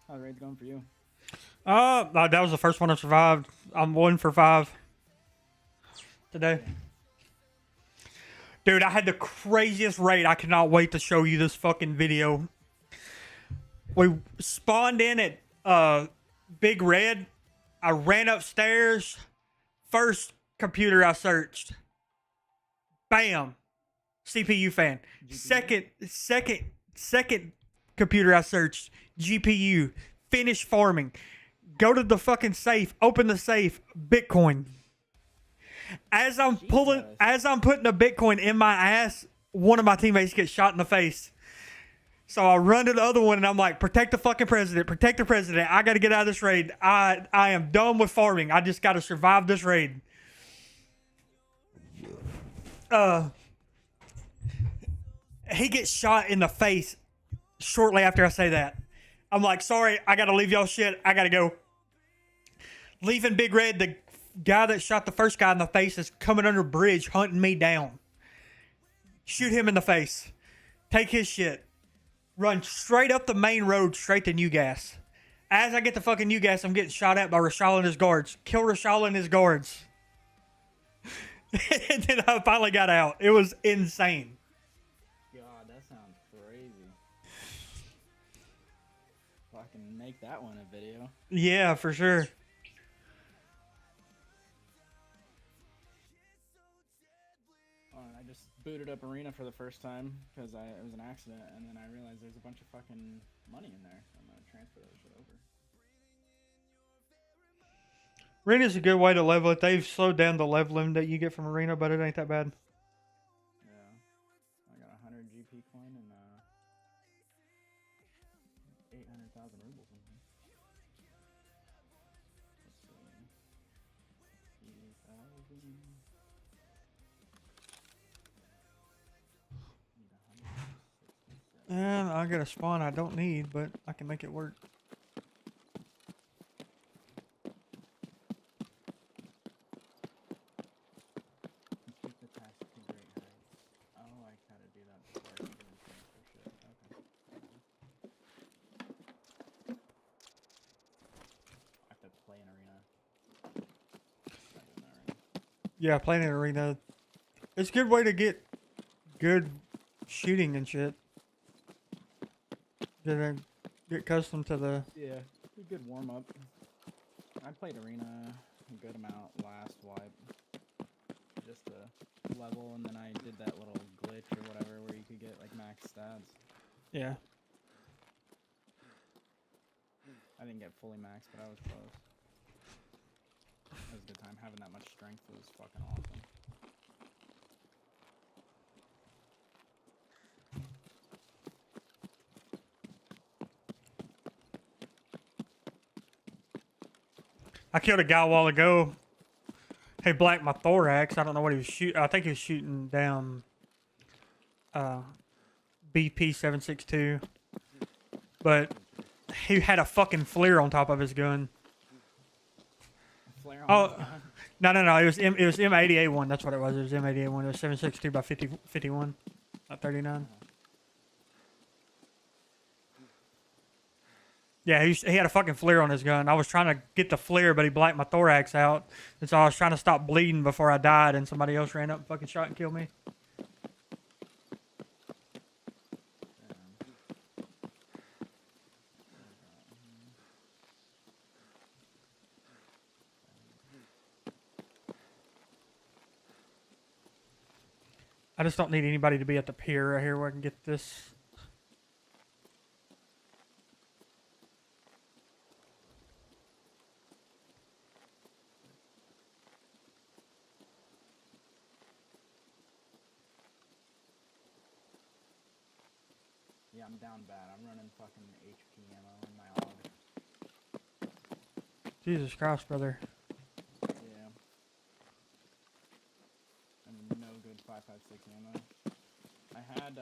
Speaker 3: How's the raid's going for you?
Speaker 1: That was the first one I survived. I'm 1 for 5 today. Dude, I had the craziest raid. I cannot wait to show you this fucking video. We spawned in at Big Red. I ran upstairs. First computer I searched. Bam. CPU fan. Second computer I searched. GPU. Finish farming. Go to the fucking safe. Open the safe. Bitcoin. As I'm putting the Bitcoin in my ass, one of my teammates gets shot in the face. So I run to the other one and I'm like, protect the fucking president. Protect the president. I got to get out of this raid. I am done with farming. I just got to survive this raid. He gets shot in the face shortly after I say that. I'm like, sorry, I got to leave y'all shit. I got to go. Leaving Big Red, the guy that shot the first guy in the face is coming under a bridge hunting me down. Shoot him in the face. Take his shit. Run straight up the main road, straight to New Gas. As I get to fucking New Gas, I'm getting shot at by Rashal and his guards. Kill Rashal and his guards. And then I finally got out. It was insane.
Speaker 3: God, that sounds crazy. Fucking make that one a video.
Speaker 1: Yeah, for sure.
Speaker 3: I just booted up Arena for the first time because it was an accident, and then I realized there's a bunch of fucking money in there, so I'm gonna transfer that shit over.
Speaker 1: Arena's a good way to level it. They've slowed down the leveling that you get from Arena, but it ain't that bad.
Speaker 3: Yeah, I got 100 GP coin and 800,000 rubles in here. Let's see. 80,000. Need 167.
Speaker 1: And I got a spawn I don't need, but I can make it work.
Speaker 3: Keep the task to great heights. Oh, I gotta do that before I can get into transfer shit. Okay. I have to play an arena. Not doing that right.
Speaker 1: Yeah, playing in Arena. It's a good way to get good shooting and shit. Get accustomed to the...
Speaker 3: Yeah, a good warm up. I played arena a good amount last wipe, just to level, and then I did that little glitch or whatever where you could get like max stats.
Speaker 1: Yeah.
Speaker 3: I didn't get fully max, but I was close. It was a good time. Having that much strength was fucking awesome.
Speaker 1: I killed a guy a while ago. He blacked my thorax. I don't know what he was shooting. I think he was shooting down BP 762. but he had a fucking flare on top of his gun.
Speaker 3: A flare on
Speaker 1: Oh,
Speaker 3: his gun.
Speaker 1: no. It was M80A1. That's what it was. It was M80A1. It was 7.62 by 51, not 39. Yeah, he had a fucking flare on his gun. I was trying to get the flare, but he blacked my thorax out, and so I was trying to stop bleeding before I died, and somebody else ran up and fucking shot and killed me. I just don't need anybody to be at the pier right here where I can get this.
Speaker 3: Yeah, I'm down bad. I'm running fucking HP ammo in my AUG.
Speaker 1: Jesus Christ, brother.
Speaker 3: Yeah. And no good 5.56 ammo. I had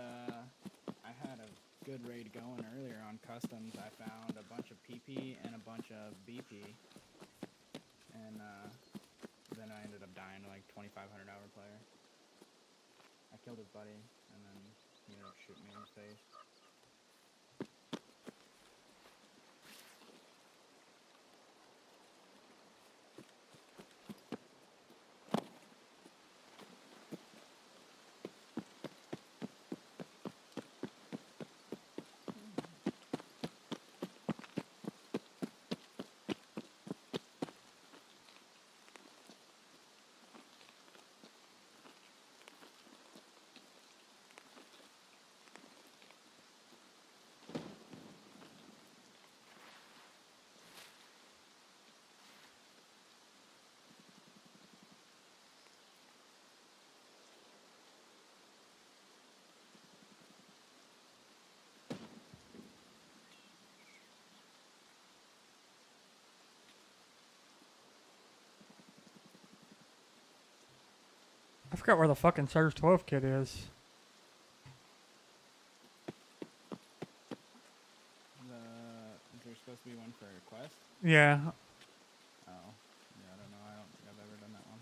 Speaker 3: a good raid going earlier on customs. I found a bunch of PP and a bunch of BP. And then I ended up dying to like 2,500 hour player. I killed his buddy and then he ended up shooting me in the face.
Speaker 1: I forgot where the fucking Surge 12 kit is.
Speaker 3: Is there supposed to be one for a quest?
Speaker 1: Yeah.
Speaker 3: Oh. Yeah, I don't know. I don't think I've ever done that one.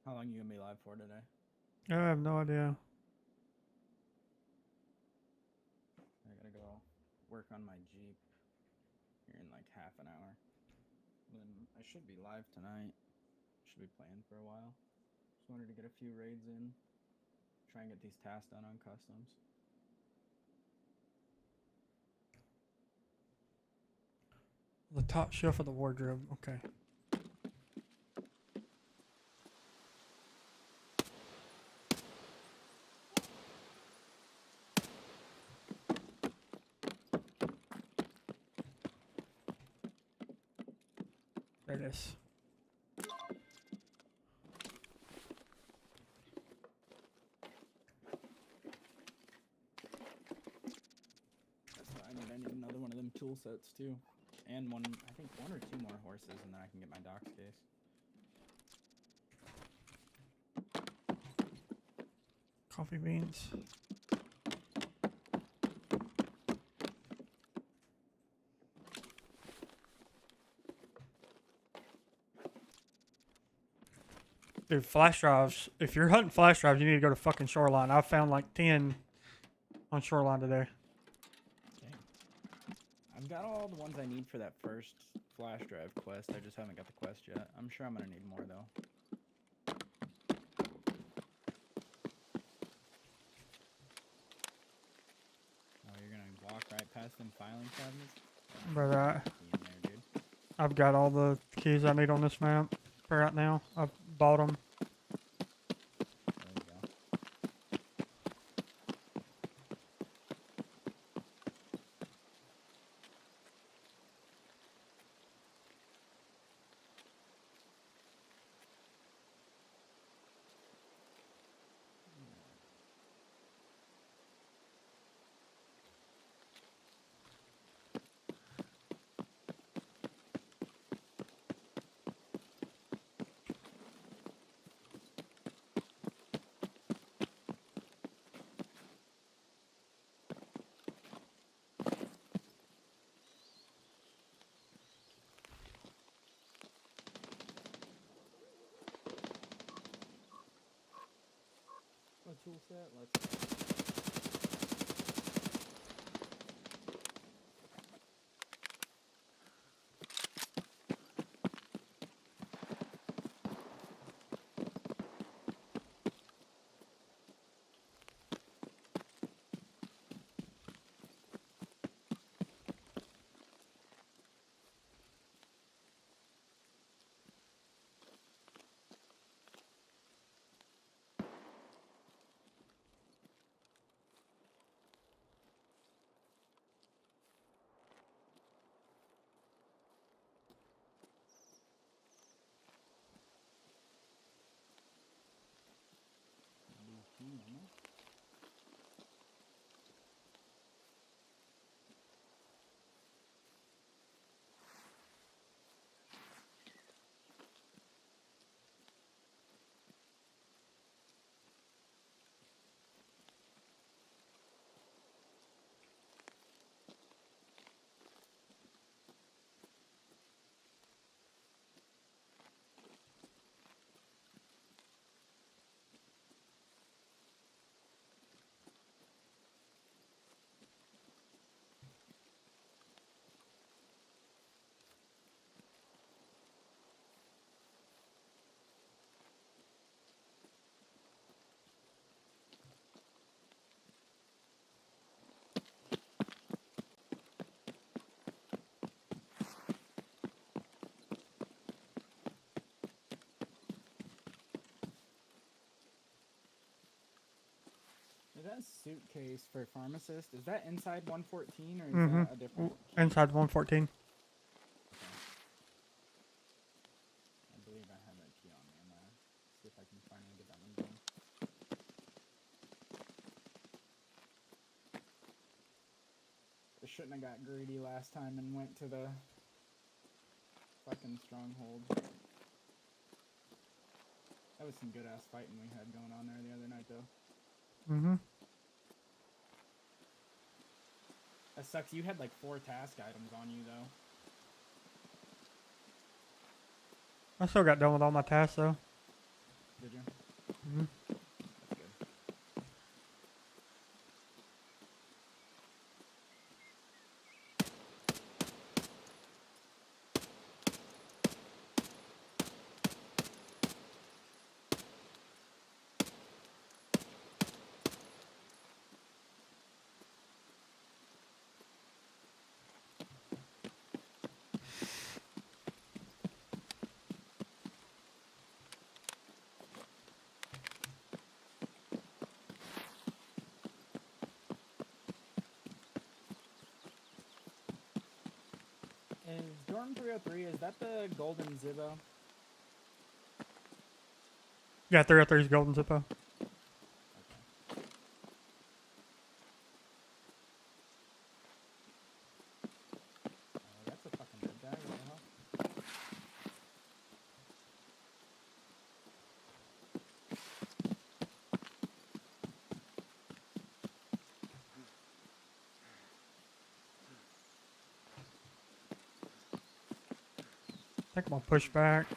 Speaker 3: How long you gonna be live for today?
Speaker 1: I have no idea.
Speaker 3: I gotta go work on my Jeep here in like half an hour. Then I should be live tonight. Should be playing for a while. Just wanted to get a few raids in. Try and get these tasks done on customs.
Speaker 1: The top shelf of the wardrobe. Okay. There it is.
Speaker 3: That's what I need. I need another one of them tool sets too. And one, I think one or two more horses, and then I can get my docks case.
Speaker 1: Coffee beans. Dude, flash drives. If you're hunting flash drives, you need to go to fucking Shoreline. I found like 10 on Shoreline today.
Speaker 3: Dang. I've got all the ones I need for that first flash drive quest. I just haven't got the quest yet. I'm sure I'm gonna need more though. Oh, you're gonna walk right past them filing cabinets?
Speaker 1: Brother,
Speaker 3: Key in there, dude.
Speaker 1: I've got all the keys I need on this map for right now. I've bought them.
Speaker 3: There you go. tool set. Let's go. That suitcase for pharmacist, is that inside 114 or is that a different key?
Speaker 1: Inside 114.
Speaker 3: I believe I have that key on me. I'm gonna see if I can finally get that one done. I shouldn't have got greedy last time and went to the fucking stronghold. That was some good ass fighting we had going on there the other night though. That sucks. You had like 4 task items on you though.
Speaker 1: I still got done with all my tasks though.
Speaker 3: Did you? That's good. Is Dorm 303, is that the golden Zibbo?
Speaker 1: Yeah, 303 is golden Zippo.
Speaker 3: Okay. That's a fucking good guy, what the hell?
Speaker 1: I think I'm gonna push back.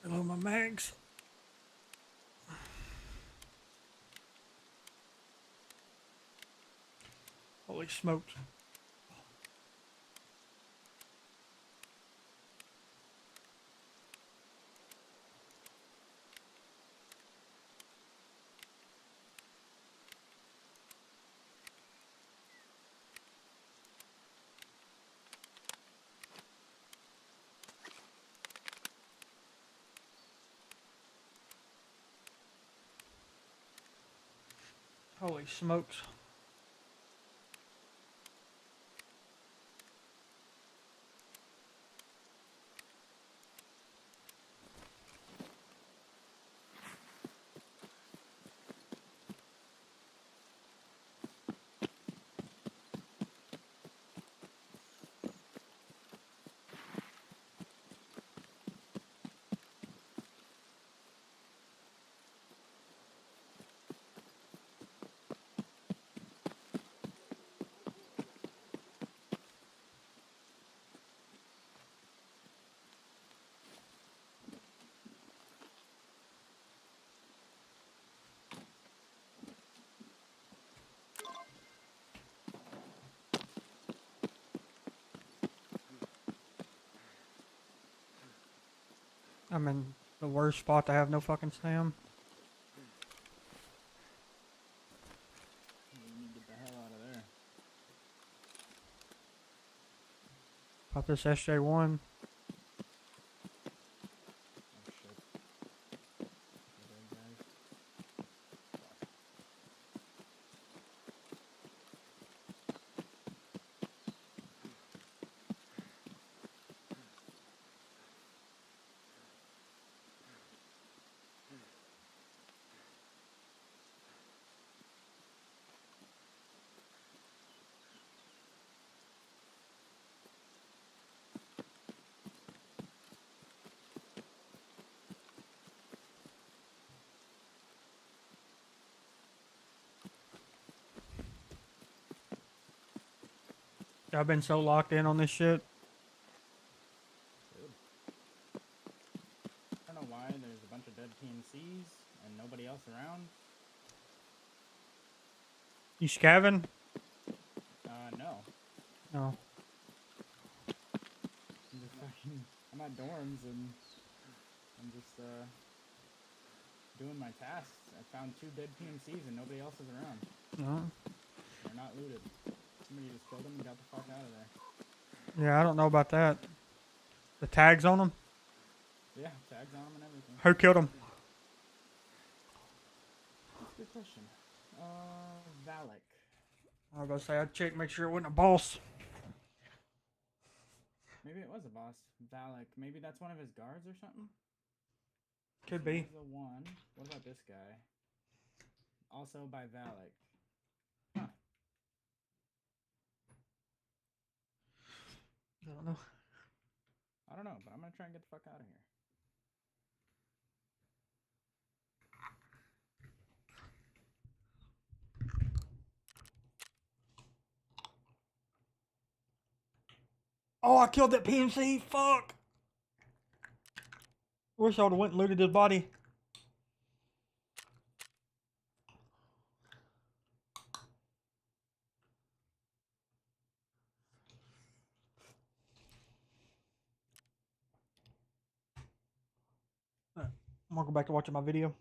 Speaker 1: Reload my mags. Holy smokes. Holy smokes. I'm in the worst spot to have no fucking stam.
Speaker 3: You need to get the hell out of there.
Speaker 1: Pop this SJ1.
Speaker 3: Oh shit. You there, guys? Fuck.
Speaker 1: I've been so locked in on this shit.
Speaker 3: Good. I don't know why there's a bunch of dead PNCs and nobody else around.
Speaker 1: You scavenged?
Speaker 3: No.
Speaker 1: No.
Speaker 3: I'm just fucking. I'm at dorms and I'm just doing my tasks. I found 2 dead PNCs and nobody else is around.
Speaker 1: No.
Speaker 3: They're not looted. Somebody just killed them and got the fuck out of there.
Speaker 1: Yeah, I don't know about that. The tags on them?
Speaker 3: Yeah, tags on them and everything.
Speaker 1: Who killed them?
Speaker 3: That's a good question. Valak.
Speaker 1: I was about to say, I'd check, make sure it wasn't a boss.
Speaker 3: Maybe it was a boss. Valak. Maybe that's one of his guards or something?
Speaker 1: Could be.
Speaker 3: There's a 1. What about this guy? Also by Valak. Huh.
Speaker 1: I don't know.
Speaker 3: I don't know, but I'm gonna try and get the fuck out of here.
Speaker 1: Oh, I killed that PNC. Fuck. Wish I would have went and looted his body. I'm gonna go back to watching my video.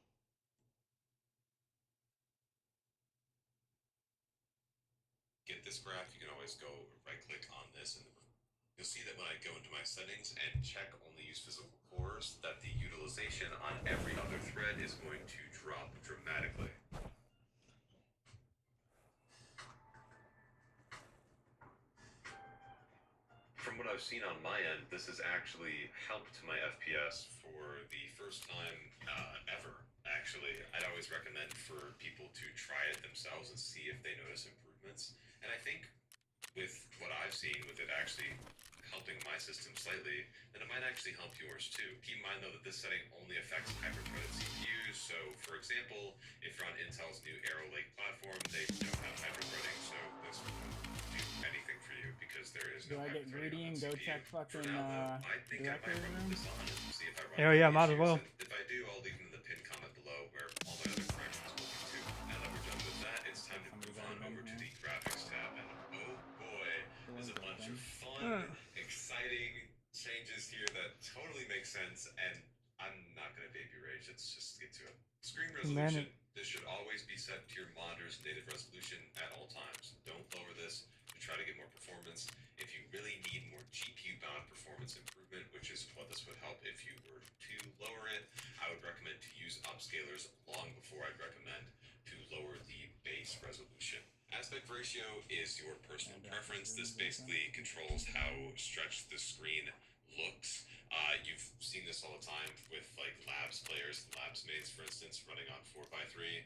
Speaker 2: Get this graph, you can always go right click on this and you'll see that when I go into my settings and check only use physical cores, that the utilization on every other thread is going to drop dramatically. From what I've seen on my end, this has actually helped my FPS for the first time ever. Actually, I'd always recommend for people to try it themselves and see if they notice improvements. And I think with what I've seen with it actually helping my system slightly, then it might actually help yours too. Keep in mind though that this setting only affects hyper-threaded CPUs. So for example, if you're on Intel's new Arrow Lake platform, they don't have hyper-threading, so this won't do anything for you because there is
Speaker 3: Do
Speaker 2: no
Speaker 3: I get
Speaker 2: hyper-threading
Speaker 3: greedy
Speaker 2: on
Speaker 3: and
Speaker 2: the
Speaker 3: go
Speaker 2: CPU.
Speaker 3: check
Speaker 2: For
Speaker 3: fucking
Speaker 2: now, though, I think I
Speaker 3: directory
Speaker 2: might run
Speaker 3: room?
Speaker 2: this on and see if I run
Speaker 1: Hell
Speaker 2: into
Speaker 1: yeah,
Speaker 2: any
Speaker 1: might as
Speaker 2: issues.
Speaker 1: well.
Speaker 2: And if I do, I'll leave them in the pinned comment below where all my other corrections will be too. Now that we're done with that, it's time to move on over to the graphics tab. And oh boy, there's a bunch of fun, exciting changes here that totally make sense, and I'm not going to baby rage. Let's just get to it. Screen resolution. This should always be set to your monitor's native resolution at all times. Don't lower this to try to get more performance. If you really need more GPU-bound performance improvement, which is what this would help if you were to lower it, I would recommend to use upscalers long before I'd recommend to lower the base Aspect ratio is your personal
Speaker 3: And
Speaker 2: preference. This
Speaker 3: after
Speaker 2: basically controls how stretched the screen looks. You've seen this all the time with like labs players and labs mates, for instance, running on 4x3.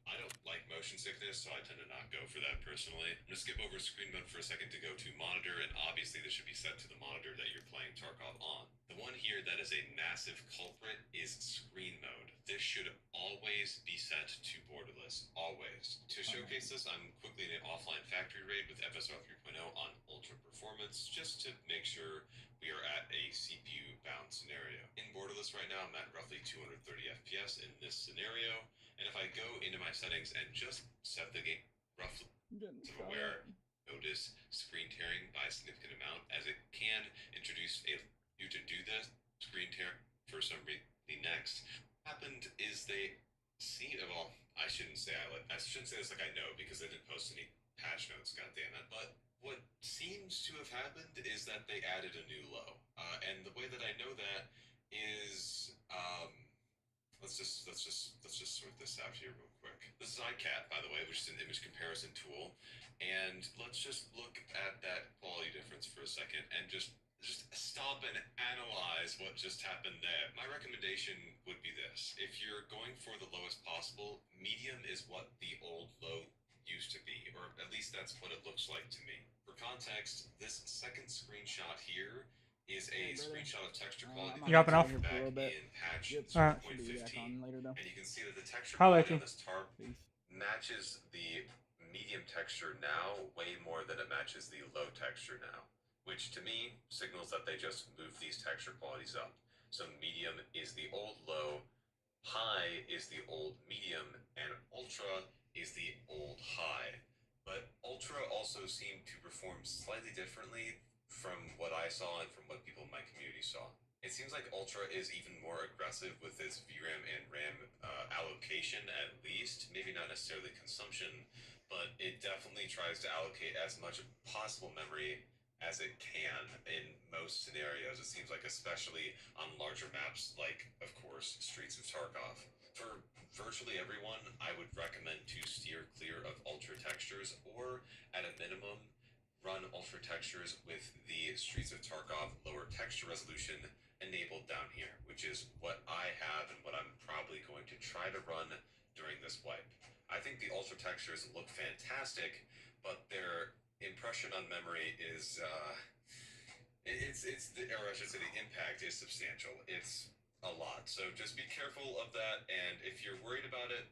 Speaker 2: I don't like motion sickness, so I tend to not go for that personally. I'm gonna skip over screen mode for a second to go to monitor, and obviously this should be set to the monitor that you're playing Tarkov on. The one here that is a massive culprit is screen mode. This should always be set to borderless, always. To showcase this, I'm quickly in an offline factory raid with FSR 3.0 on ultra performance, just to make sure we are at a CPU bound scenario. In borderless right now, I'm at roughly 230 FPS in this scenario. And if I go into my settings and just set the game roughly aware, notice screen tearing by a significant amount, as it can introduce you to do this screen tear for some reason. The next happened is they see well, I shouldn't say this like I know because they didn't post any patch notes. God damn it! But what seems to have happened is that they added a new low, and the way that I know that is let's just sort this out here real quick. This is iCat, by the way, which is an image comparison tool, and let's just look at that quality difference for a second and just stop and analyze what just happened there. My recommendation would be this: if you're going for the lowest possible, medium is what the old low used to be, or at least that's what it looks like to me. For context, this second screenshot here is a screenshot of texture quality
Speaker 1: You hopping off?
Speaker 2: back in patch
Speaker 3: Alright.
Speaker 2: 0.15,
Speaker 3: Later, though.
Speaker 2: and you can see that the texture
Speaker 1: Holla
Speaker 2: quality
Speaker 1: at you.
Speaker 2: on this tarp
Speaker 3: Peace.
Speaker 2: matches the medium texture now way more than it matches the low texture now, which to me signals that they just moved these texture qualities up. So medium is the old low, high is the old medium, and ultra is the old high. But ultra also seemed to perform slightly differently from what I saw and from what people in my community saw. It seems like Ultra is even more aggressive with its VRAM and RAM allocation, at least. Maybe not necessarily consumption, but it definitely tries to allocate as much possible memory as it can in most scenarios. It seems like, especially on larger maps like, of course, Streets of Tarkov. For virtually everyone, I would recommend to steer clear of Ultra textures, or at a minimum, run Ultra textures with the Streets of Tarkov lower texture resolution enabled down here, which is what I have and what I'm probably going to try to run during this wipe. I think the Ultra textures look fantastic, but their impression on memory is, or I should say the impact is substantial. It's a lot. So just be careful of that, and if you're worried about it,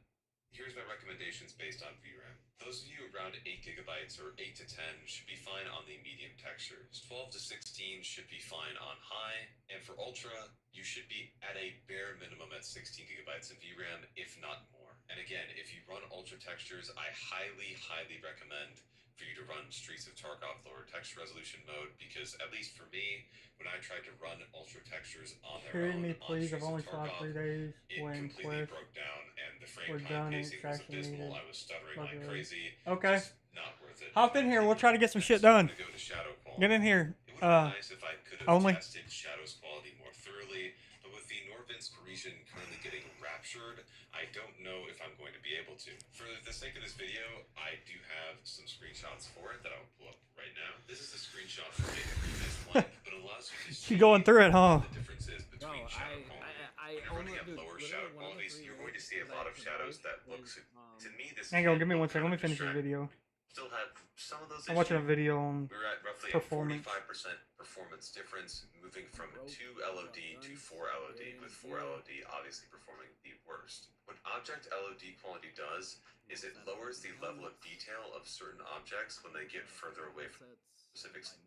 Speaker 2: here's my recommendations based on VRAM. Those of you around 8 gigabytes or 8 to 10 should be fine on the medium textures. 12 to 16 should be fine on high. And for ultra, you should be at a bare minimum at 16 gigabytes of VRAM, if not more. And again, if you run ultra textures, I highly, highly recommend for you to run Streets of Tarkov lower texture resolution mode, because at least for me, when I tried to run ultra textures on their
Speaker 1: Hear
Speaker 2: own
Speaker 1: me,
Speaker 2: on
Speaker 1: please. I've
Speaker 2: Streets of
Speaker 1: only shot
Speaker 2: Tarkov,
Speaker 1: 3 days.
Speaker 2: it
Speaker 1: When
Speaker 2: completely
Speaker 1: Quest
Speaker 2: broke down, and the frame
Speaker 1: we're
Speaker 2: time
Speaker 1: done and
Speaker 2: pacing was
Speaker 1: extraction
Speaker 2: abysmal.
Speaker 1: needed.
Speaker 2: I was stuttering
Speaker 1: Love
Speaker 2: like
Speaker 1: you.
Speaker 2: crazy.
Speaker 1: Okay.
Speaker 2: Just not worth it.
Speaker 1: Hop in here. We'll try to get some shit done.
Speaker 2: I'm gonna go to shadow quality.
Speaker 1: Get in here.
Speaker 2: It would have been nice if I could have
Speaker 1: only.
Speaker 2: tested shadows quality more thoroughly, but with the Norvin's Parisian currently getting raptured, I don't know if I'm going to be able to. For the sake of this video, I do have some screenshots for it that I'll pull up right now. This is a screenshot from a previous wipe, but it allows you to see
Speaker 1: You going through it, huh?
Speaker 2: the differences between shadow quality. When you're running at lower shadow qualities, you're going to see a lot of shadows that looks, to me, this
Speaker 1: Hang on, give me 1 second. Let me finish this video.
Speaker 2: Still have some of those
Speaker 1: I'm watching a
Speaker 2: issues.
Speaker 1: video on
Speaker 2: We're at roughly
Speaker 1: performance.
Speaker 2: a 45% performance difference, moving from 2 LOD to 4 LOD, with 4 LOD obviously performing the worst. What object LOD quality does is it lowers the level of detail of certain objects when they get further away from specifics.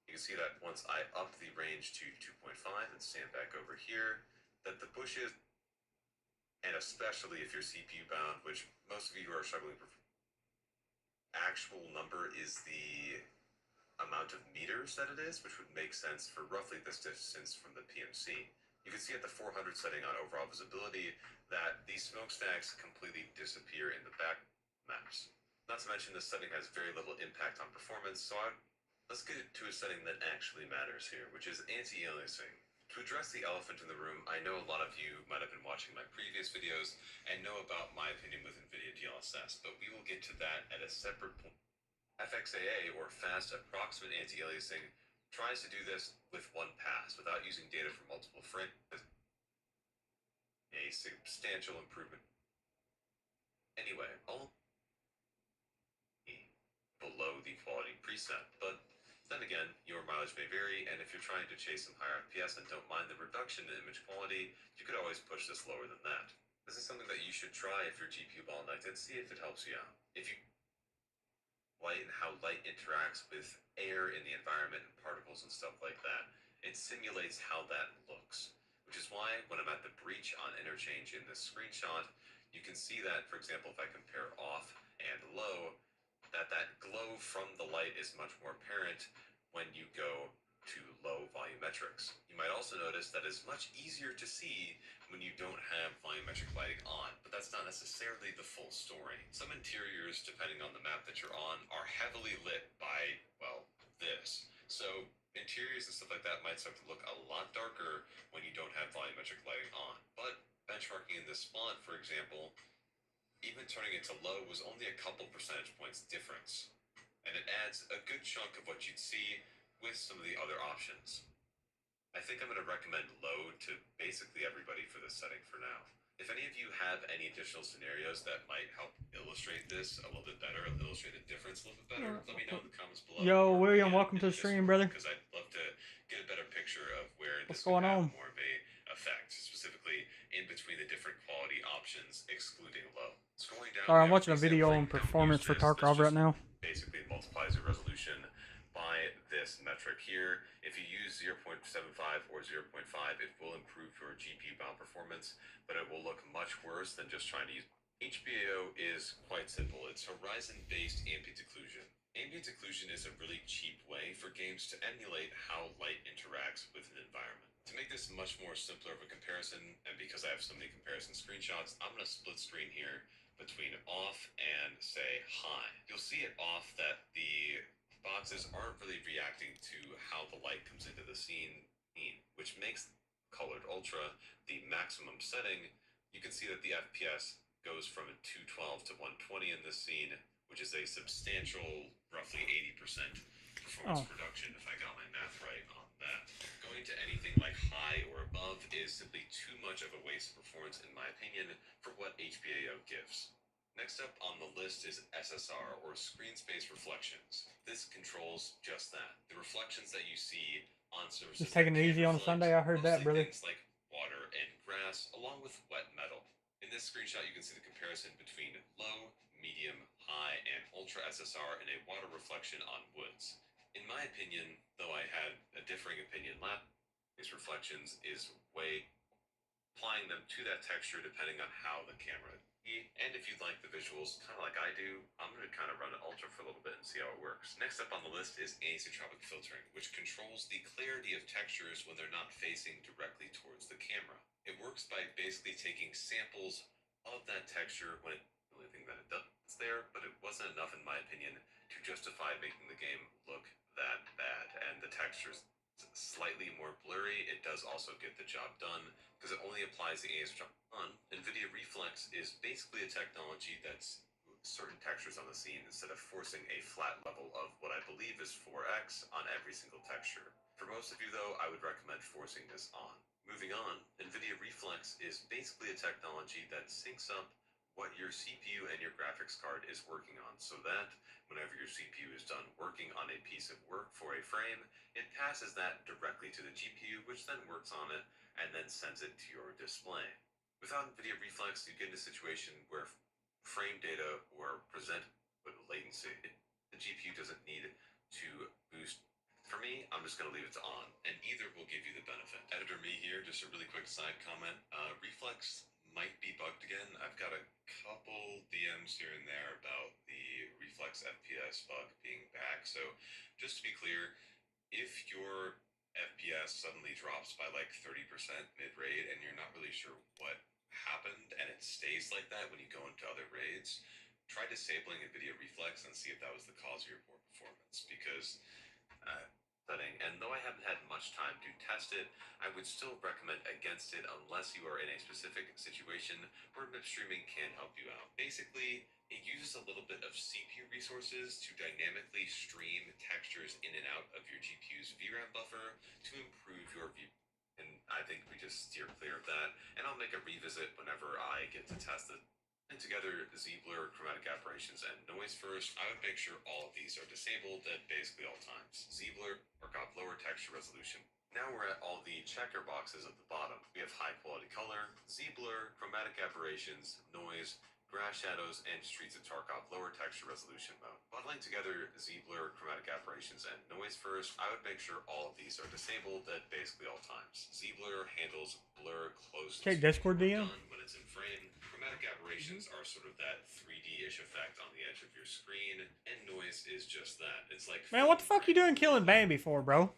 Speaker 2: You can see that once I up the range to 2.5 and stand back over here, that the bushes, and especially if you're CPU bound, which most of you who are struggling with actual number is the amount of meters that it is, which would make sense for roughly this distance from the PMC. You can see at the 400 setting on overall visibility that these smokestacks completely disappear in the back maps. Not to mention this setting has very little impact on performance, so let's get to a setting that actually matters here, which is anti-aliasing. To address the elephant in the room, I know a lot of you might have been watching my previous videos and know about my opinion with NVIDIA DLSS, but we will get to that at a separate point. FXAA, or Fast Approximate Anti-Aliasing, tries to do this with one pass without using data from multiple frames. A substantial improvement. Anyway, all below the quality preset, but then again, your mileage may vary, and if you're trying to chase some higher FPS and don't mind the reduction in image quality, you could always push this lower than that. This is something that you should try if you're GPU bottlenecked and see if it helps you out. If you light and how light interacts with air in the environment and particles and stuff like that, it simulates how that looks. Which is why when I'm at the breach on interchange in this screenshot, you can see that, for example, if I compare off and low, that glow from the light is much more apparent when you go to low volumetrics. You might also notice that it's much easier to see when you don't have volumetric lighting on, but that's not necessarily the full story. Some interiors, depending on the map that you're on, are heavily lit by, well, this. So interiors and stuff like that might start to look a lot darker when you don't have volumetric lighting on. But benchmarking in this spot, for example, even turning it to low was only a couple percentage points difference, and it adds a good chunk of what you'd see with some of the other options. I think I'm going to recommend low to basically everybody for this setting for now. If any of you have any additional scenarios that might help illustrate this a little bit better, illustrate the difference a little bit better, let me know in the comments below.
Speaker 1: Yo, William, welcome to the stream, brother.
Speaker 2: Because I'd love to get a better picture of where
Speaker 1: What's
Speaker 2: this
Speaker 1: going
Speaker 2: would have
Speaker 1: on?
Speaker 2: more of a effect, specifically in between the different quality options, excluding low. Scrolling down,
Speaker 1: Sorry, I'm watching a video on performance for Tarkov right now.
Speaker 2: Basically multiplies your resolution by this metric here. If you use 0.75 or 0.5, it will improve your GPU bound performance, but it will look much worse than just trying to use. HBAO is quite simple. It's horizon-based ambient occlusion. Ambient occlusion is a really cheap way for games to emulate how light interacts with an environment. To make this much more simpler of a comparison, and because I have so many comparison screenshots, I'm going to split screen here between off and, say, high. You'll see it off that the boxes aren't really reacting to how the light comes into the scene, which makes colored ultra the maximum setting. You can see that the FPS goes from a 212 to 120 in this scene, which is a substantial, roughly 80% performance reduction, if I got my math right on that. Going to anything like high or above is simply too much of a waste of performance, in my opinion, for what HBAO gives. Next up on the list is SSR, or Screen Space Reflections. This controls just that. The reflections that you see on surfaces.
Speaker 1: Just taking it easy on a Sunday, I heard that, brother.
Speaker 2: Things like water and grass, along with wet metal. In this screenshot, you can see the comparison between low, medium, high, and ultra SSR in a water reflection on woods. In my opinion, though I had a differing opinion these reflections is way applying them to that texture depending on how the camera. And if you'd like the visuals kind of like I do, I'm going to kind of run an ultra for a little bit and see how it works. Next up on the list is anisotropic filtering, which controls the clarity of textures when they're not facing directly towards the camera. It works by basically taking samples of that texture when the only thing that it does is there, but it wasn't enough in my opinion to justify making the game look that bad, and the textures slightly more blurry. It does also get the job done because it only applies the anisotropic on. NVIDIA Reflex is basically a technology that's certain textures on the scene instead of forcing a flat level of what I believe is 4x on every single texture. For most of you though, I would recommend forcing this on. Moving on, NVIDIA Reflex is basically a technology that syncs up what your CPU and your graphics card is working on, so that whenever your CPU is done working on a piece of work for a frame, it passes that directly to the GPU, which then works on it and then sends it to your display. Without NVIDIA Reflex, you get in a situation where frame data were presented with latency. The GPU doesn't need to boost. For me, I'm just going to leave it to on, and either will give you the benefit. Editor me here, just a really quick side comment. Reflex might be bugged again. I've got a couple DMs here and there about the Reflex FPS bug being back. So just to be clear, if your FPS suddenly drops by like 30% mid-raid and you're not really sure what happened and it stays like that when you go into other raids, try disabling NVIDIA Reflex and see if that was the cause of your poor performance, because setting, and though I haven't had much time to test it, I would still recommend against it unless you are in a specific situation where MIP streaming can help you out. Basically, it uses a little bit of CPU resources to dynamically stream textures in and out of your GPU's VRAM buffer to improve your view. And I think we just steer clear of that, and I'll make a revisit whenever I get to test it. And together, Z-blur, chromatic aberrations, and noise first, I would make sure all of these are disabled at basically all times. Z-blur, or got lower texture resolution. Now we're at all the checker boxes at the bottom. We have high quality color, Z-blur, chromatic aberrations, noise, grass shadows, and streets of Tarkov lower texture resolution mode. Bundling together Z-blur, chromatic aberrations, and noise first, I would make sure all of these are disabled at basically all times. Z-blur handles blur close to
Speaker 1: Discord DM.
Speaker 2: when it's in frame. Chromatic aberrations are sort of that 3D-ish effect on the edge of your screen, and noise is just that. It's like,
Speaker 1: Man, what the fuck you doing killing Bambi for, bro?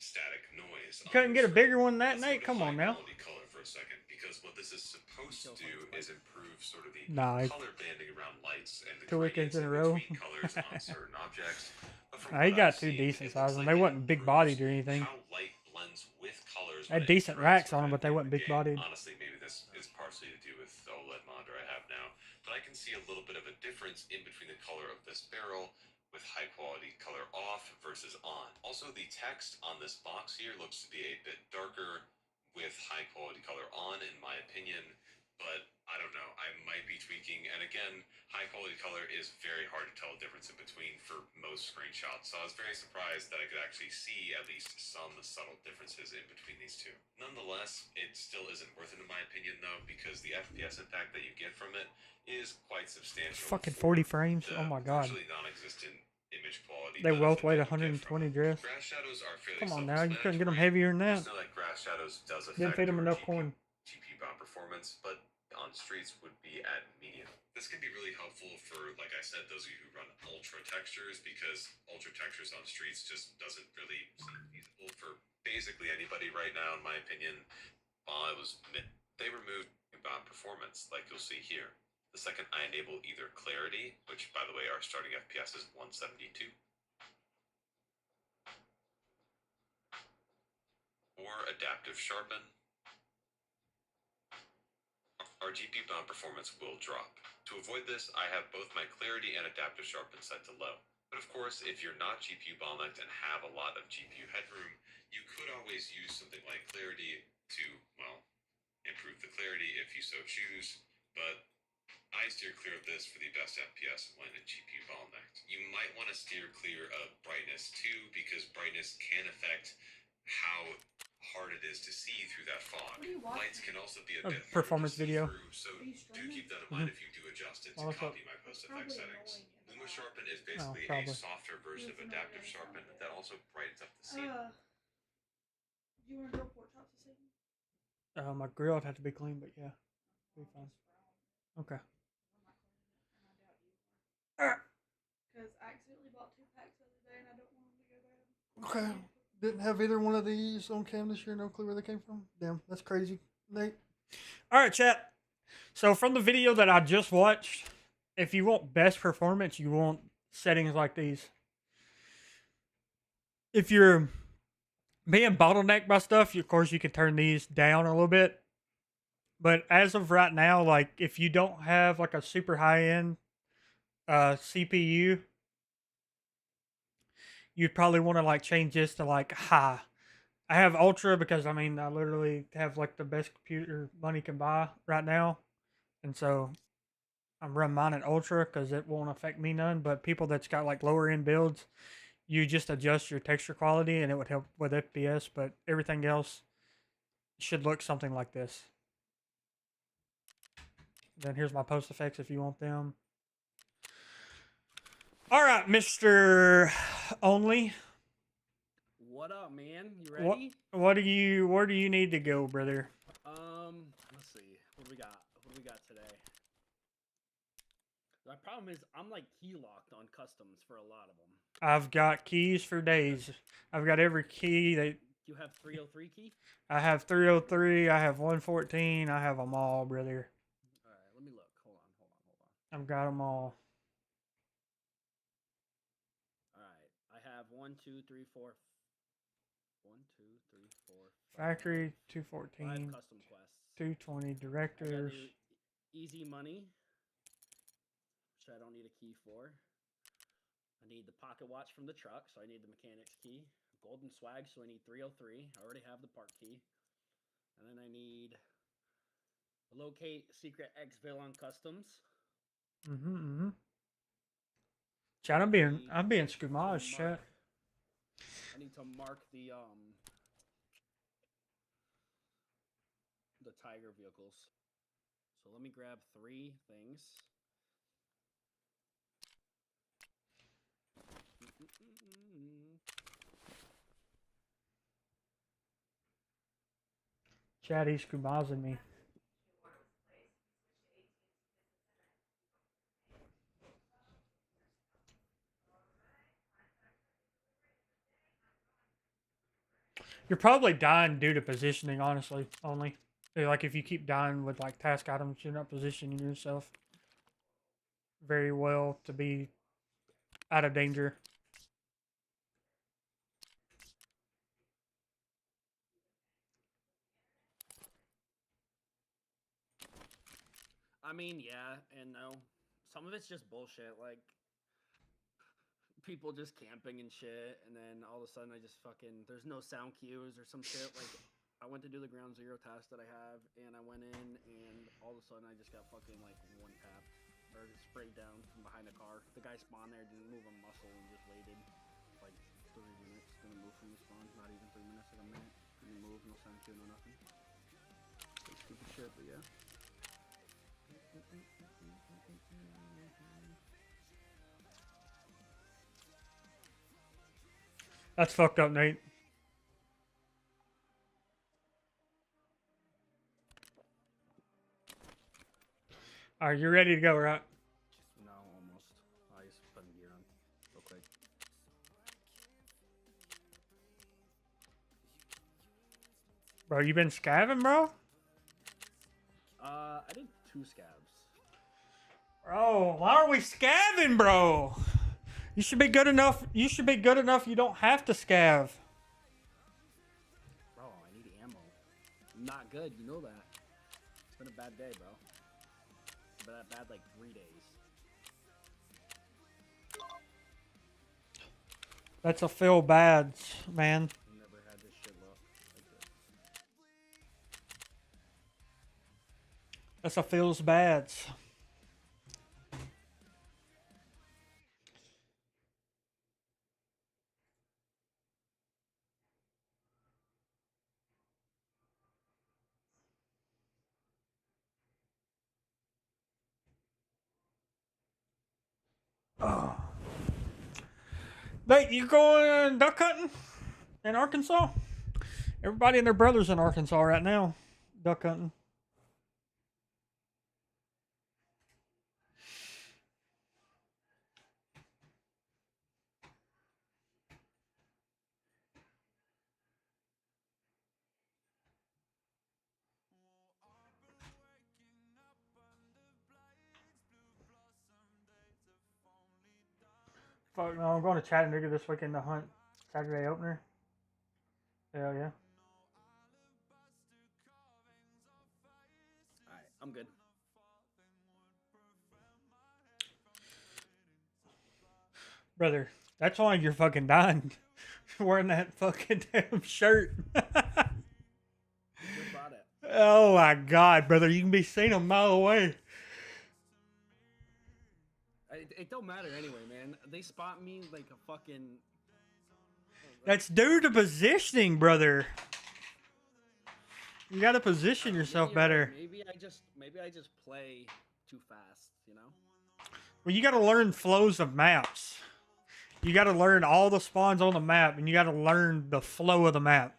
Speaker 2: Static noise.
Speaker 1: You couldn't get a bigger one that
Speaker 2: Let's
Speaker 1: night?
Speaker 2: go to
Speaker 1: Come on now.
Speaker 2: high-quality color for a second, because what this is supposed to do is improve sort of the
Speaker 1: Nah,
Speaker 2: color banding around lights and the
Speaker 1: 2 weekends
Speaker 2: gradients
Speaker 1: in a row.
Speaker 2: between colors on certain objects. But from
Speaker 1: He
Speaker 2: what
Speaker 1: got
Speaker 2: I've
Speaker 1: two
Speaker 2: seen,
Speaker 1: decent
Speaker 2: it looks
Speaker 1: sizes.
Speaker 2: like
Speaker 1: They
Speaker 2: it
Speaker 1: wasn't big
Speaker 2: improves
Speaker 1: bodied or anything.
Speaker 2: how light blends with colors
Speaker 1: They
Speaker 2: when
Speaker 1: had
Speaker 2: it
Speaker 1: decent
Speaker 2: interacts
Speaker 1: racks on them,
Speaker 2: with
Speaker 1: but they wasn't
Speaker 2: the
Speaker 1: big
Speaker 2: game.
Speaker 1: bodied.
Speaker 2: Honestly, maybe this is partially to do with the OLED monitor I have now, but I can see a little bit of a difference in between the color of this barrel with high quality color off versus on. Also, the text on this box here looks to be a bit darker with high quality color on, in my opinion, but I don't know, I might be tweaking. And again, high quality color is very hard to tell the difference in between for most screenshots, so I was very surprised that I could actually see at least some subtle differences in between these two. Nonetheless, it still isn't worth it in my opinion though, because the FPS impact that you get from it is quite substantial.
Speaker 1: Fucking 40 frames. Oh my god.
Speaker 2: Virtually non-existent image quality.
Speaker 1: They both weighed 120 dress.
Speaker 2: Grass shadows are fairly
Speaker 1: Come on now, you couldn't get them
Speaker 2: self-explanatory.
Speaker 1: heavier than that.
Speaker 2: Just know that grass shadows does
Speaker 1: Didn't
Speaker 2: affect
Speaker 1: feed them
Speaker 2: your
Speaker 1: enough corn.
Speaker 2: GPU bound performance, but on streets would be at medium. This can be really helpful for, like I said, those of you who run ultra textures, because ultra textures on streets just doesn't really seem feasible for basically anybody right now, in my opinion. While it was they removed bound performance, like you'll see here. The second I enable either clarity, which by the way our starting FPS is 172, or adaptive sharpen, our GPU bound performance will drop. To avoid this, I have both my clarity and adaptive sharpen set to low. But of course, if you're not GPU bottlenecked and have a lot of GPU headroom, you could always use something like clarity to, well, improve the clarity if you so choose, but I steer clear of this for the best FPS when in GPU bottlenecked. You might want to steer clear of brightness too, because brightness can affect how hard it is to see through that fog. Lights can also be a bit
Speaker 1: performance video.
Speaker 2: through, so do keep that in mind if you do adjust it to copy my post-effect settings. Luma Sharpen is basically a softer version of adaptive sharpen that also brightens up the scene.
Speaker 4: Do you want to do a pork chop this evening?
Speaker 1: My grill would have to be clean, but yeah, it'll be fine. Okay.
Speaker 4: Because I accidentally bought 2 packs the other day and I don't want them to go bad.
Speaker 1: Okay. Didn't have either one of these on cam this year. No clue where they came from. Damn, that's crazy, Nate. All right, chat. So from the video that I just watched, if you want best performance, you want settings like these. If you're being bottlenecked by stuff, of course, you can turn these down a little bit. But as of right now, like if you don't have like a super high-end CPU, you'd probably want to like change this to like high. I have ultra because I mean I literally have like the best computer money can buy right now, and so I'm running mine at ultra because it won't affect me none. But people that's got like lower end builds, you just adjust your texture quality and it would help with FPS. But everything else should look something like this. Then here's my post effects if you want them. All right, Mr. Only.
Speaker 5: What up, man? You ready?
Speaker 1: Where do you need to go, brother?
Speaker 5: Let's see. What do we got? What do we got today? My problem is I'm like key locked on customs for a lot of them.
Speaker 1: I've got keys for days. I've got every key that
Speaker 5: You have 303 key?
Speaker 1: I have 303, I have 114, I have them all, brother.
Speaker 5: All right, let me look. Hold on.
Speaker 1: I've got them all.
Speaker 5: All right, I have 1, 2, 3, 4, 1, 2, 3, 4, 5.
Speaker 1: Factory
Speaker 5: 5
Speaker 1: 214,
Speaker 5: custom quests.
Speaker 1: 220
Speaker 5: I gotta
Speaker 1: directors.
Speaker 5: do easy money, which I don't need a key for. I need the pocket watch from the truck, so I need the mechanic's key. Golden swag, so I need 303. I already have the park key. And then I need locate secret exfil on customs.
Speaker 1: Chat, I'm being Skumaj, chat.
Speaker 5: I need to mark the tiger vehicles. So let me grab 3 things.
Speaker 1: Chat, he's Skumajing me. You're probably dying due to positioning, honestly, only. Like, if you keep dying with, like, task items, you're not positioning yourself very well to be out of danger.
Speaker 5: I mean, yeah and no. Some of it's just bullshit, like people just camping and shit, and then all of a sudden I just fucking, there's no sound cues or some shit. Like, I went to do the ground zero task that I have, and I went in, and all of a sudden I just got fucking like one tap or sprayed down from behind a car. The guy spawned there, didn't move a muscle, and just waited like 3 minutes. Didn't move from the spawn, not even 3 minutes, like a minute. Didn't move, no sound cue, no nothing. Like stupid shit, but yeah.
Speaker 1: That's fucked up, Nate. Alright, you ready to go, right?
Speaker 5: No, almost. I just put gear on real quick.
Speaker 1: Bro, you been scavving, bro?
Speaker 5: I did 2 scabs.
Speaker 1: Bro, why are we scavving, bro? You should be good enough. You should be good enough. You don't have to scav.
Speaker 5: Bro, I need ammo. I'm not good, you know that. It's been a bad day, bro. It's been a bad like 3 days.
Speaker 1: That's a feel bad, man.
Speaker 5: I've never had this shit look like this.
Speaker 1: That's a feels bad. Oh. Nate, you going duck hunting in Arkansas? Everybody and their brothers in Arkansas right now, duck hunting. Fuck no, I'm going to Chattanooga this weekend to hunt Saturday opener. Hell yeah.
Speaker 5: Alright, I'm good.
Speaker 1: Brother, that's why you're fucking dying. Wearing that fucking damn shirt.
Speaker 5: Just bought it.
Speaker 1: Oh my god, brother, you can be seen a mile away.
Speaker 5: It don't matter anyway, man. They spot me like a fucking...
Speaker 1: That's due to positioning, brother. You gotta position yourself better.
Speaker 5: Maybe I just play too fast, you know?
Speaker 1: Well, you gotta learn flows of maps. You gotta learn all the spawns on the map, and you gotta learn the flow of the map.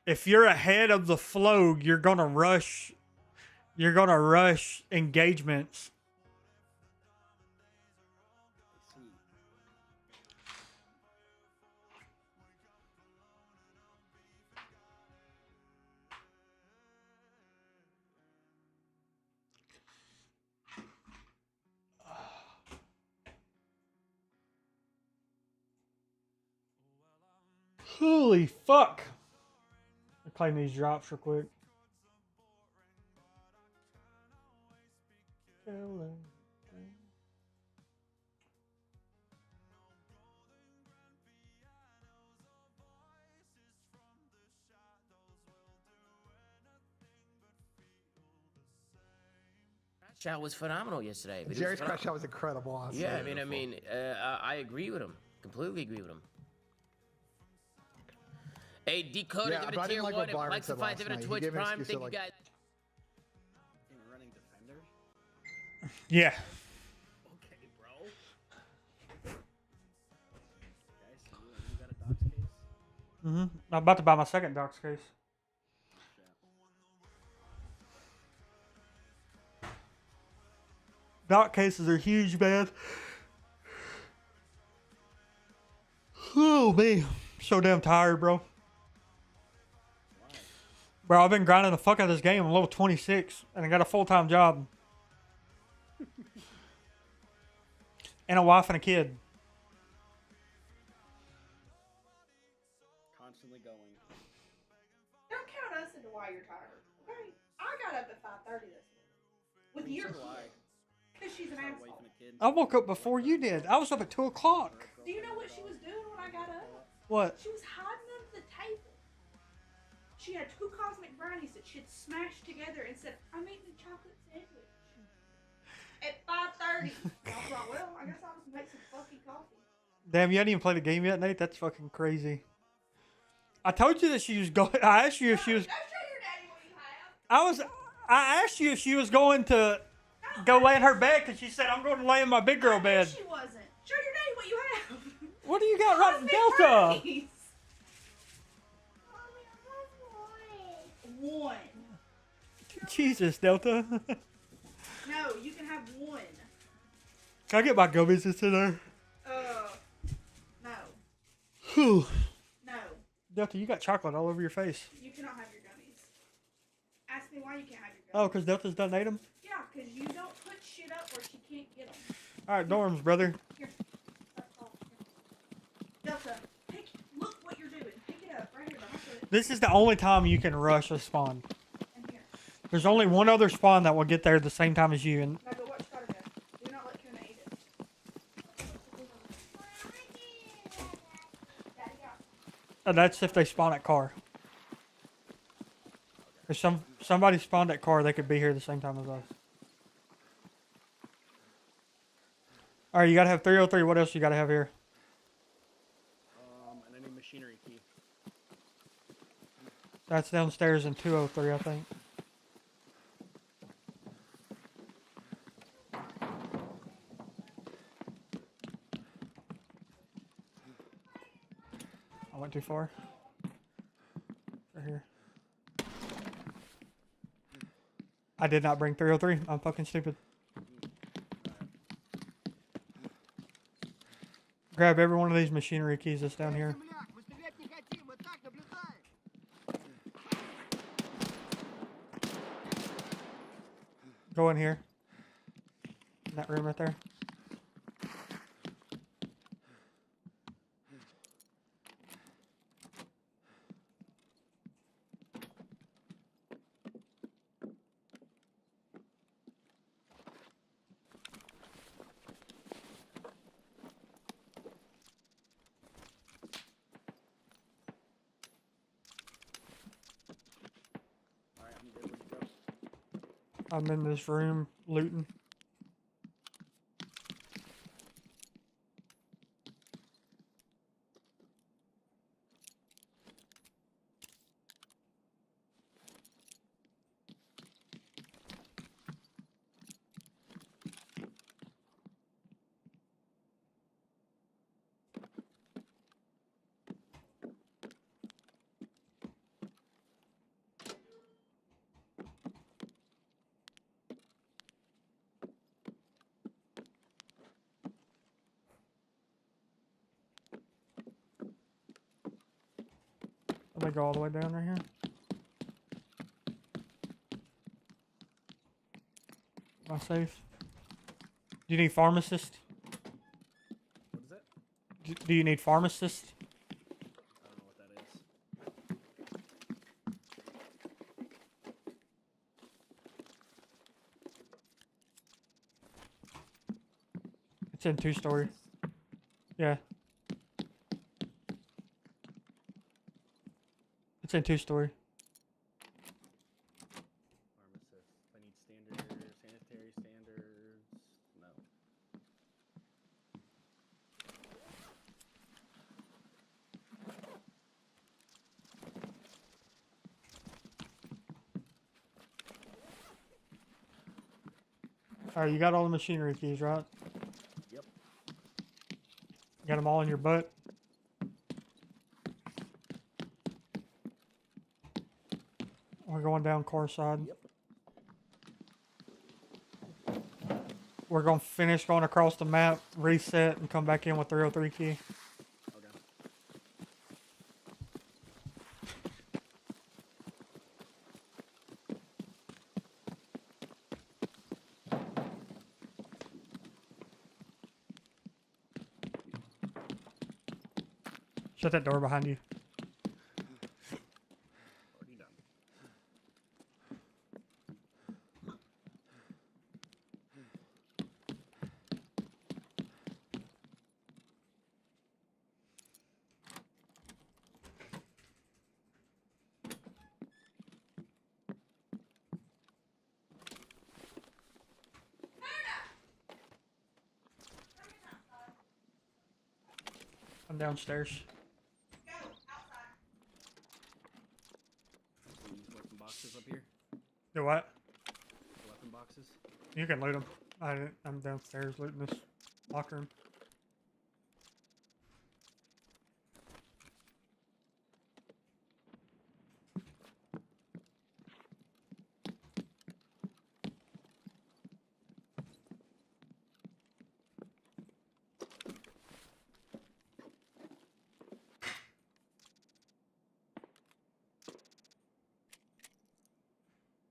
Speaker 1: If you're ahead of the flow, you're gonna rush. You're gonna rush engagements.
Speaker 5: I see.
Speaker 1: Holy fuck. I'll claim these drops real quick.
Speaker 6: Crash Out was phenomenal yesterday. But
Speaker 7: Jerry's Crash Out was incredible, honestly.
Speaker 6: Yeah, I agree with him. Completely agree with him. Hey, Decoder,
Speaker 7: Yeah,
Speaker 6: give it
Speaker 7: but
Speaker 6: a
Speaker 7: I
Speaker 6: tier
Speaker 7: didn't like
Speaker 6: 1.
Speaker 7: what Byron
Speaker 6: Mike's
Speaker 7: said
Speaker 6: the 5,
Speaker 7: last
Speaker 6: give it a
Speaker 7: night. He
Speaker 6: Twitch
Speaker 7: gave an
Speaker 6: Prime.
Speaker 7: excuse
Speaker 6: Thank
Speaker 7: that,
Speaker 6: you
Speaker 7: like-
Speaker 6: guys.
Speaker 5: In running defender?
Speaker 1: Yeah.
Speaker 5: Okay, bro. Guys, so you got a docs case?
Speaker 1: I'm about to buy my second docs case. Dock cases are huge, man. Oh, man. So damn tired, bro. Bro, I've been grinding the fuck out of this game. I'm level 26, and I got a full-time job. And a wife and a kid.
Speaker 5: Constantly going.
Speaker 4: Don't count us into why you're tired. Okay? I got up at 5:30 this morning. With your
Speaker 5: So do I.
Speaker 4: kid. Because she's an
Speaker 5: Got a wife
Speaker 4: asshole.
Speaker 5: and a kid.
Speaker 1: I woke up before you did. I was up at 2 o'clock.
Speaker 4: Do you know what she was doing when I got up?
Speaker 1: What?
Speaker 4: She was hiding under the table. She had 2 cosmic brownies that she had smashed together and said, I'm eating a chocolate sandwich. At 5:30. I thought, well, I guess I'll just make some fucking coffee.
Speaker 1: Damn, you hadn't even played the game yet, Nate? That's fucking crazy. I told you that she was going. I asked you if she was.
Speaker 4: Don't show your daddy what you have.
Speaker 1: I asked you if she was going to go lay in her bed because she said, I'm going to lay in my big girl bed.
Speaker 4: She wasn't. Show your daddy what you have.
Speaker 1: What do you got right in
Speaker 4: Cosmic
Speaker 1: Delta?
Speaker 4: brownies. One.
Speaker 1: Jesus, Delta.
Speaker 4: No, you can have one.
Speaker 1: Can I get my gummies into there?
Speaker 4: No.
Speaker 1: Whew.
Speaker 4: No.
Speaker 1: Delta, you got chocolate all over your face.
Speaker 4: You cannot have your gummies. Ask me why you can't have your
Speaker 1: Oh,
Speaker 4: gummies.
Speaker 1: because Delta's done ate them?
Speaker 4: Yeah, because you don't put shit up where she can't get them.
Speaker 1: All right, dorms, brother.
Speaker 4: Here. Delta, look what you're doing. Pick it up right here. Don't put it
Speaker 1: This is the only time you can rush a spawn.
Speaker 4: in here.
Speaker 1: There's only one other spawn that will get there at the same time as you, and
Speaker 4: Now go watch Carter go. Do not let Kuna eat it. Daddy got
Speaker 1: that's if they spawn at car. If somebody spawned at car, they could be here at the same time as us. All right, you gotta have 303. What else you gotta have here?
Speaker 5: And I need machinery key.
Speaker 1: That's downstairs in 203, I think. I went too far. Right here. I did not bring 303. I'm fucking stupid. Grab every one of these machinery keys that's down here. Go in here. In that room right there.
Speaker 5: Alright, I'm good. Where'd you go?
Speaker 1: I'm in this room looting. I'm gonna go all the way down right here. Am I safe? Do you need pharmacist?
Speaker 5: What is it?
Speaker 1: Do you need pharmacist?
Speaker 5: I don't know what that
Speaker 1: It's in 2-story. Yeah. It's in 2-story.
Speaker 5: Pharmacist. I need standard sanitary standards. No.
Speaker 1: Alright, you got all the machinery keys, right?
Speaker 5: Yep.
Speaker 1: Got them all in your butt? We're going down car side.
Speaker 5: Yep.
Speaker 1: We're going to finish going across the map, reset, and come back in with 303 key.
Speaker 5: Okay.
Speaker 1: Shut that door behind you.
Speaker 5: Already done.
Speaker 1: I'm downstairs.
Speaker 4: Go outside.
Speaker 5: These weapon boxes up here.
Speaker 1: Do what?
Speaker 5: Weapon boxes.
Speaker 1: You can loot them. I'm downstairs looting this locker room.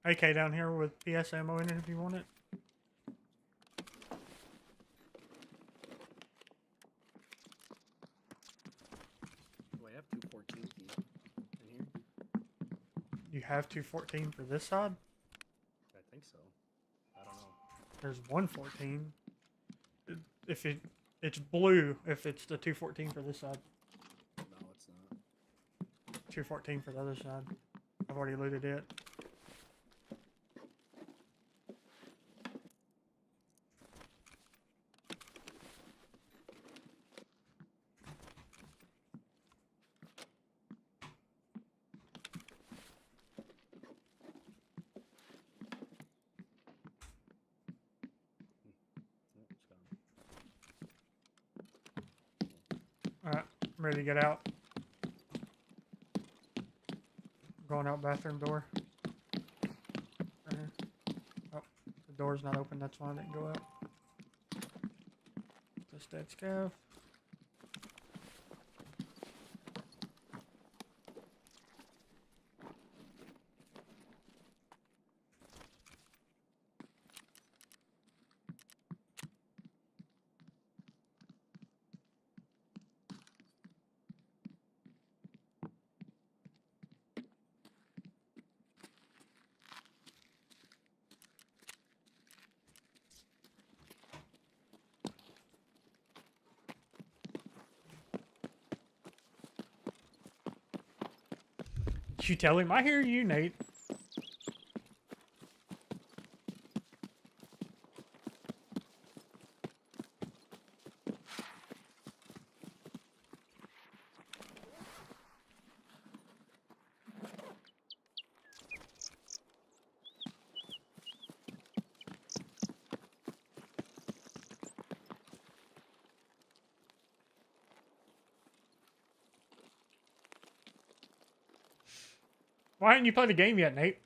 Speaker 1: AK down here with PS ammo in it if you want it.
Speaker 5: Do I have 214 keys in here?
Speaker 1: You have 214 for this side?
Speaker 5: I think so. I don't know.
Speaker 1: There's 114. If it's blue if it's the 214 for this side.
Speaker 5: No, it's not.
Speaker 1: 214 for the other side. I've already looted it.
Speaker 5: Nope, it's gone.
Speaker 1: Alright, I'm ready to get out. Going out bathroom door. Right here. Oh, the door's not open, that's why I didn't go out. Just dead scav. You tell him, I hear you, Nate. Why haven't you played the game yet, Nate?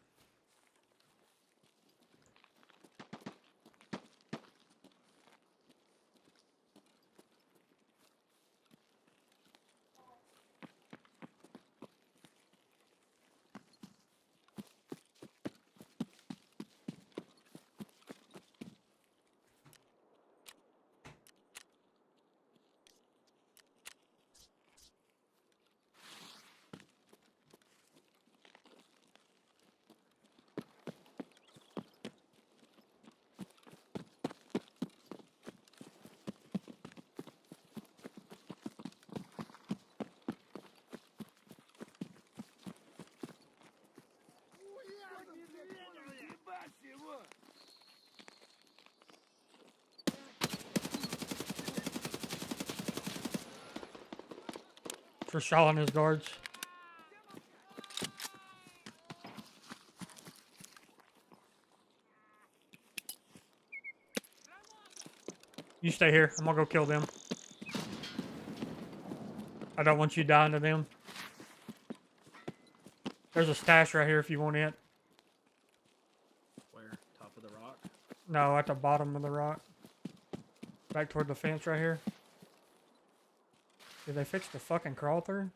Speaker 1: For Shaw and his guards. You stay here. I'm gonna go kill them. I don't want you dying to them. There's a stash right here if you want it.
Speaker 5: Where? Top of the rock?
Speaker 1: No, at the bottom of the rock. Back toward the fence right here. Did they fix the fucking crawl through?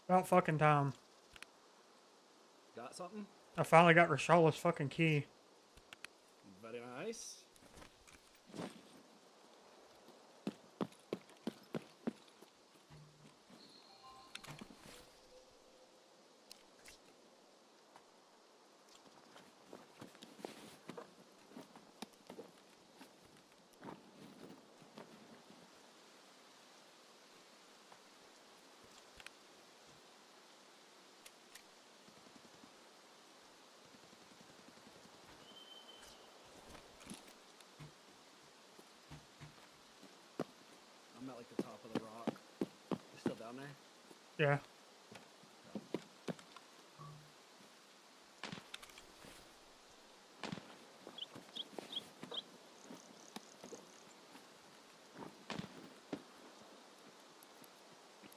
Speaker 1: About fucking time.
Speaker 5: Got something?
Speaker 1: I finally got Rashala's fucking key.
Speaker 5: Very nice. I'm at like the top of the rock. You still down there?
Speaker 1: Yeah.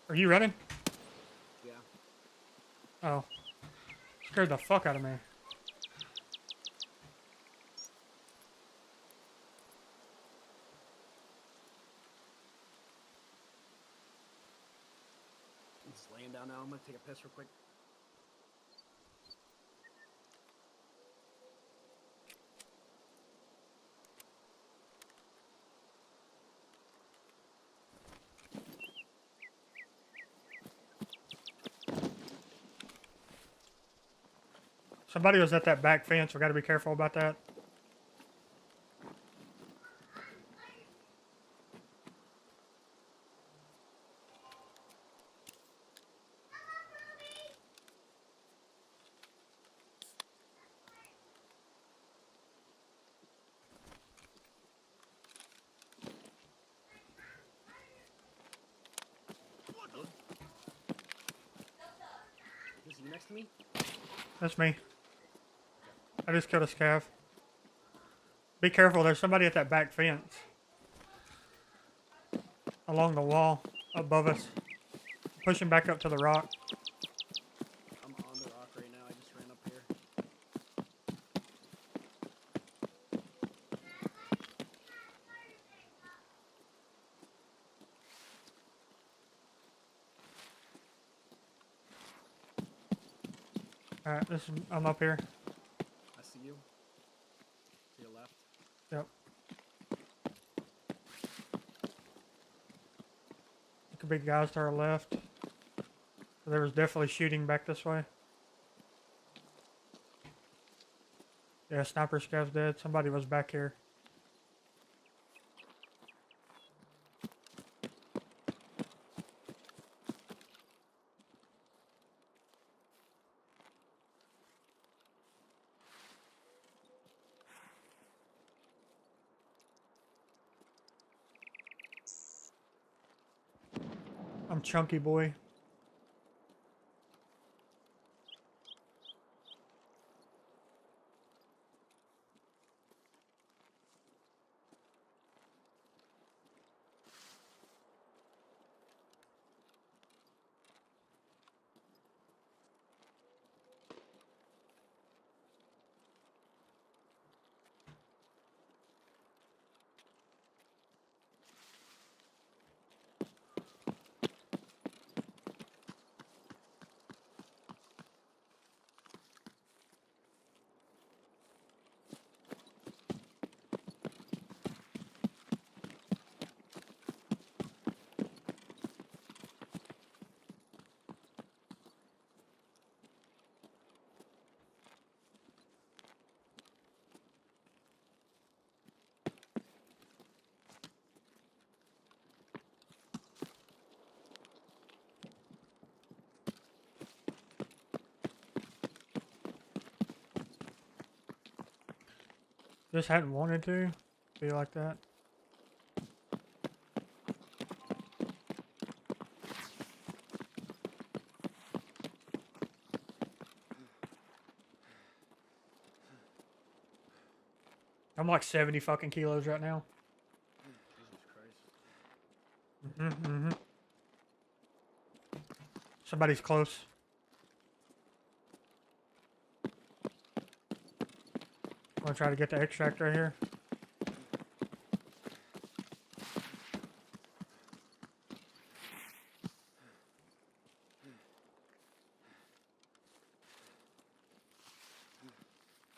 Speaker 1: Are you running?
Speaker 5: Yeah.
Speaker 1: Oh. Scared the fuck out of me.
Speaker 5: I'm just laying down now. I'm gonna take a piss real quick.
Speaker 1: Somebody was at that back fence. We gotta be careful about that.
Speaker 5: Is he next to me?
Speaker 1: That's me. I just killed a scav. Be careful, there's somebody at that back fence. Along the wall, above us. Pushing back up to the rock.
Speaker 5: I'm on the rock right now. I just ran up here.
Speaker 1: Alright, I'm up here.
Speaker 5: I see you. To your left.
Speaker 1: Yep. There could be guys to our left. There was definitely shooting back this way. Yeah, sniper scav's dead. Somebody was back here. I'm chunky boy. Just hadn't wanted to be like that. I'm like 70 fucking kilos right now.
Speaker 5: Jesus Christ.
Speaker 1: Mm-hmm. Somebody's close. I'm gonna try to get the extract right here.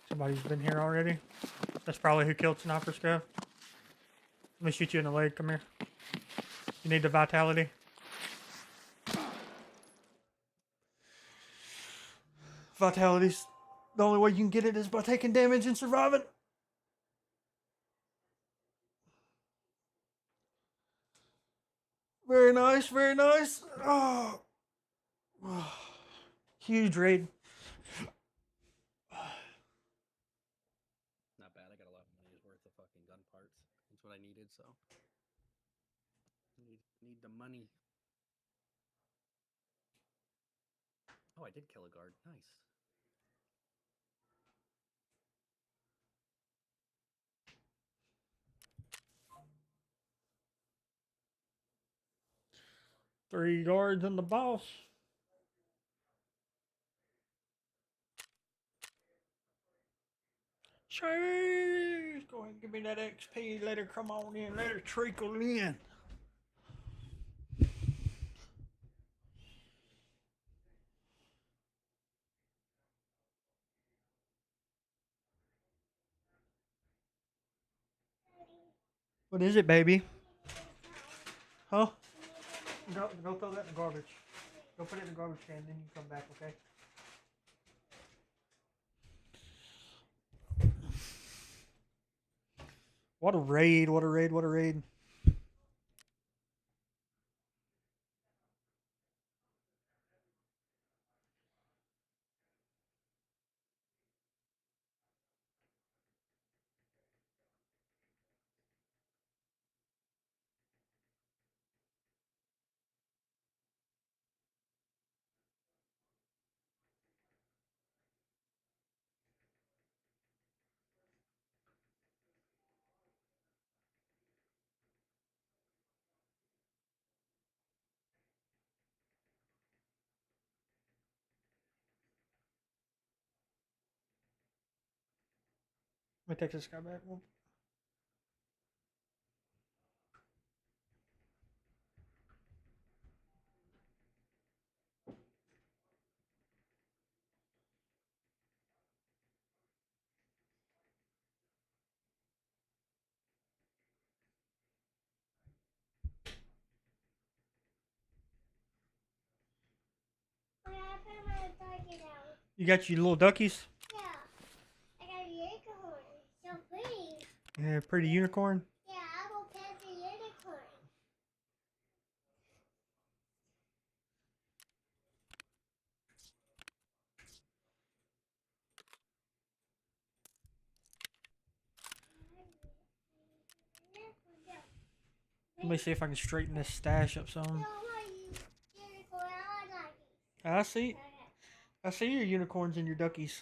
Speaker 1: Somebody's been here already. That's probably who killed Sniper Scav. Let me shoot you in the leg. Come here. You need the vitality. Vitality's the only way you can get it is by taking damage and surviving. Very nice, very nice. Oh. Huge raid.
Speaker 5: Not bad. I got a lot of money's worth of fucking gun parts. That's what I needed, so. Need the money. Oh, I did kill a guard. Nice.
Speaker 1: Three guards and the boss. Cheese! Go ahead and give me that XP. Let her come on in. Let her trickle in. What is it, baby? Huh? Go throw that in the garbage. Go put it in the garbage can, then you come back, okay? What a raid, what a raid, what a raid. Let me take this guy back. You got your little duckies?
Speaker 7: Yeah. I got a unicorn. So pretty.
Speaker 1: Yeah, pretty unicorn.
Speaker 7: Yeah, I will pet the unicorn.
Speaker 1: Let me see if I can straighten this stash up some.
Speaker 7: No,
Speaker 1: I see.
Speaker 7: Okay.
Speaker 1: I see your unicorns and your duckies.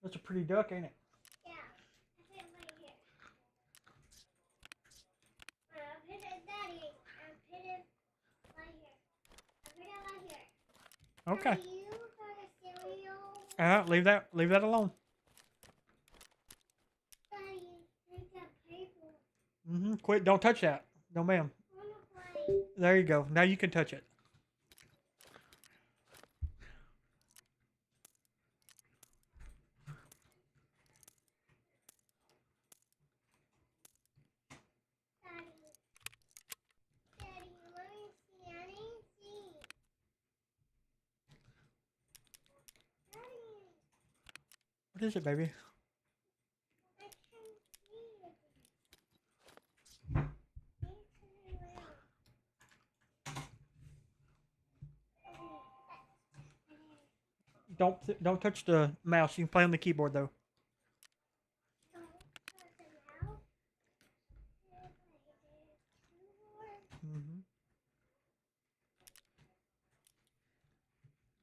Speaker 1: That's a pretty duck, ain't it?
Speaker 7: Yeah. I put it right here. I put it, Daddy. I put it right here. I put it right here.
Speaker 1: Okay.
Speaker 7: Daddy, you got a cereal?
Speaker 1: Leave that alone.
Speaker 7: Daddy, take that paper.
Speaker 1: Quit. Don't touch that. No, ma'am.
Speaker 7: I wanna play.
Speaker 1: There you go. Now you can touch it.
Speaker 7: Daddy. Daddy, let me see. I didn't see. Daddy,
Speaker 1: What is it, baby?
Speaker 7: I can't see it. Can you turn it around?
Speaker 1: Don't touch the mouse. You can play on the keyboard though.
Speaker 7: Don't touch it now.
Speaker 1: Mm-hmm.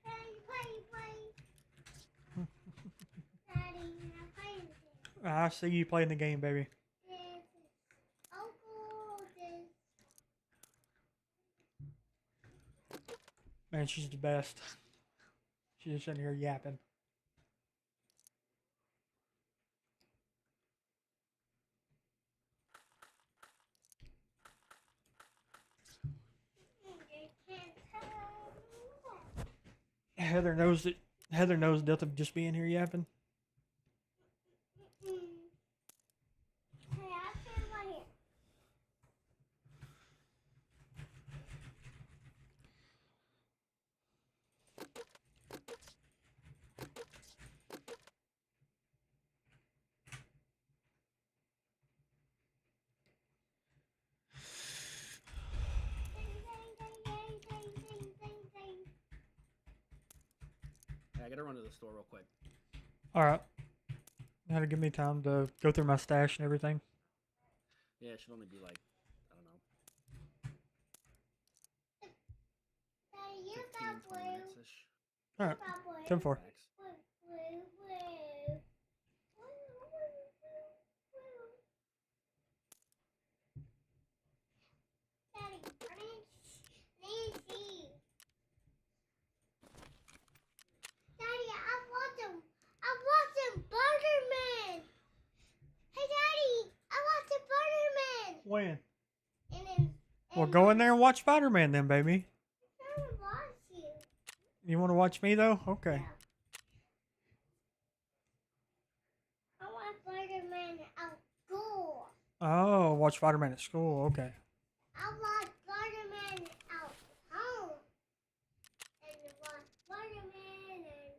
Speaker 7: Daddy, play. Daddy, I'm playing this.
Speaker 1: I see you playing the game, baby.
Speaker 7: This is Uncle. This.
Speaker 1: Man, she's the best. She's just sitting here yapping.
Speaker 7: You can't tell.
Speaker 1: Heather knows death of just being here yapping.
Speaker 7: Hey, I put it right here. Ding, ding, ding, ding, ding, ding, ding.
Speaker 5: Hey, I gotta run to the store real quick.
Speaker 1: All right. You had to give me time to go through my stash and everything.
Speaker 5: Yeah, it should only be like, I don't know,
Speaker 7: Daddy, you
Speaker 5: 15,
Speaker 7: got
Speaker 5: 20
Speaker 7: blue.
Speaker 5: minutes-ish.
Speaker 1: All right.
Speaker 7: You got blue.
Speaker 1: 10-4.
Speaker 5: Max.
Speaker 7: Blue, blue, blue. Blue, blue, blue. Daddy, I need see. Daddy, I want some Butterman. Hey, Daddy, I want some Butterman.
Speaker 1: When?
Speaker 7: And then,
Speaker 1: Well, go in there and watch Spider-Man then, baby.
Speaker 7: I want to watch you.
Speaker 1: You want to watch me though? Okay.
Speaker 7: Yeah. I want Spider-Man out school.
Speaker 1: Oh, watch Spider-Man at school. Okay.
Speaker 7: I want Spider-Man out home. And I want Spider-Man and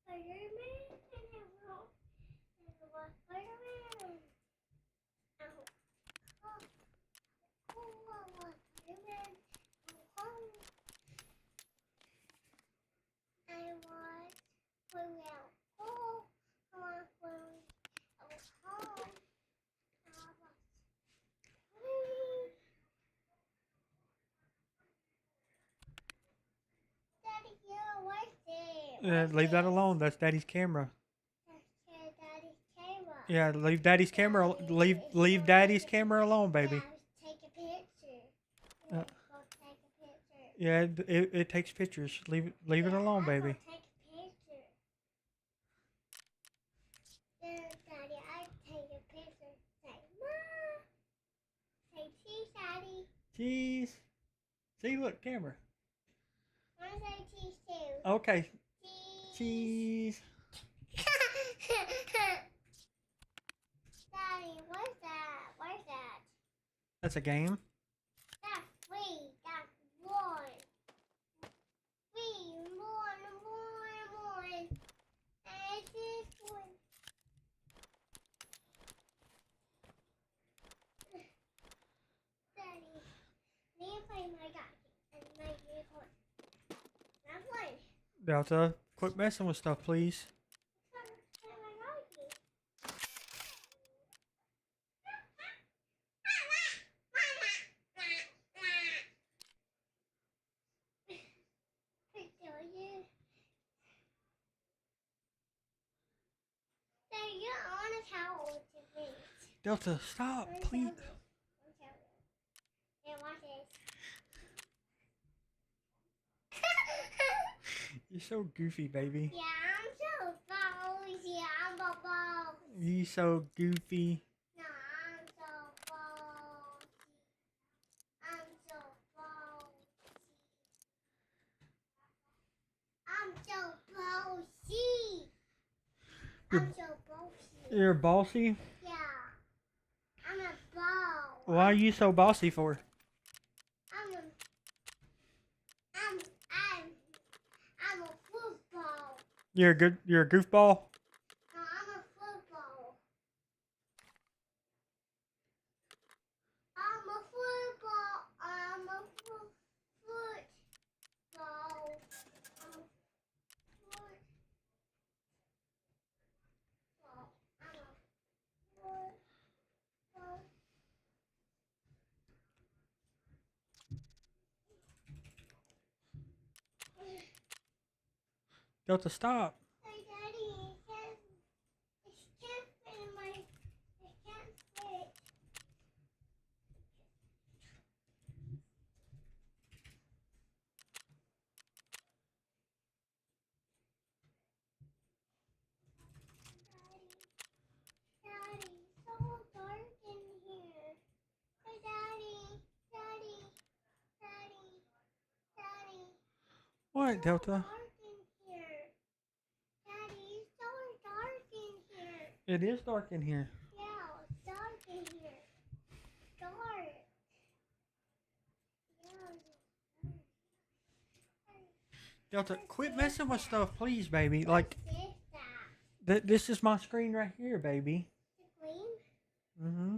Speaker 7: Spider-Man and I want Spider-Man out home. Oh, I want Spider-Man out home. I want Blue out home. I want Blue out home. I want Blue. Daddy, you where's it?
Speaker 1: Leave that alone. That's Daddy's camera.
Speaker 7: That's Daddy's camera.
Speaker 1: Yeah, leave Daddy's camera. Leave Daddy's camera alone, baby.
Speaker 7: Yeah, take a picture.
Speaker 1: Uh,
Speaker 7: Go take a picture.
Speaker 1: Yeah, it takes pictures. Leave it alone,
Speaker 7: I
Speaker 1: baby.
Speaker 7: will take a picture. Yeah, Daddy, I take a picture. Say, Mom. Say, cheese, Daddy.
Speaker 1: Cheese. See, look, camera.
Speaker 7: I want to say cheese too.
Speaker 1: Okay.
Speaker 7: Cheese.
Speaker 1: Cheese.
Speaker 7: Daddy, where's that? Where's that?
Speaker 1: That's a game.
Speaker 7: That's three. That's one. Three. One. And this one. Daddy, me play my guy and my unicorn. I'm playing.
Speaker 1: Delta, quit messing with stuff, please.
Speaker 7: Play my doggy.
Speaker 1: Delta, stop,
Speaker 7: Let me
Speaker 1: please.
Speaker 7: show you. Let me show you. Here, watch this.
Speaker 1: You're so goofy, baby.
Speaker 7: Yeah, I'm so bossy. I'm a boss.
Speaker 1: You so goofy.
Speaker 7: No, I'm so bossy. I'm so bossy. I'm so bossy. I'm so bossy.
Speaker 1: You're bossy?
Speaker 7: Yeah. I'm a boss.
Speaker 1: Why are you so bossy for?
Speaker 7: I'm a football.
Speaker 1: You're a goofball?
Speaker 7: No, I'm a football. I'm a football. I'm a football. I'm a football. I'm a football.
Speaker 1: Delta, stop.
Speaker 7: Hey, Daddy, it can't fit in my. It can't fit. Daddy, so dark in here. Hey, Daddy, Daddy.
Speaker 1: What, Delta?
Speaker 7: Dark in here. Daddy, it's so dark in here.
Speaker 1: It is dark in here.
Speaker 7: Yeah, it's dark in here. Dark. Yeah,
Speaker 1: Delta, quit messing with stuff, please, baby. Like,
Speaker 7: what's this?
Speaker 1: this is my screen right here, baby.
Speaker 7: The green?
Speaker 1: Mm-hmm.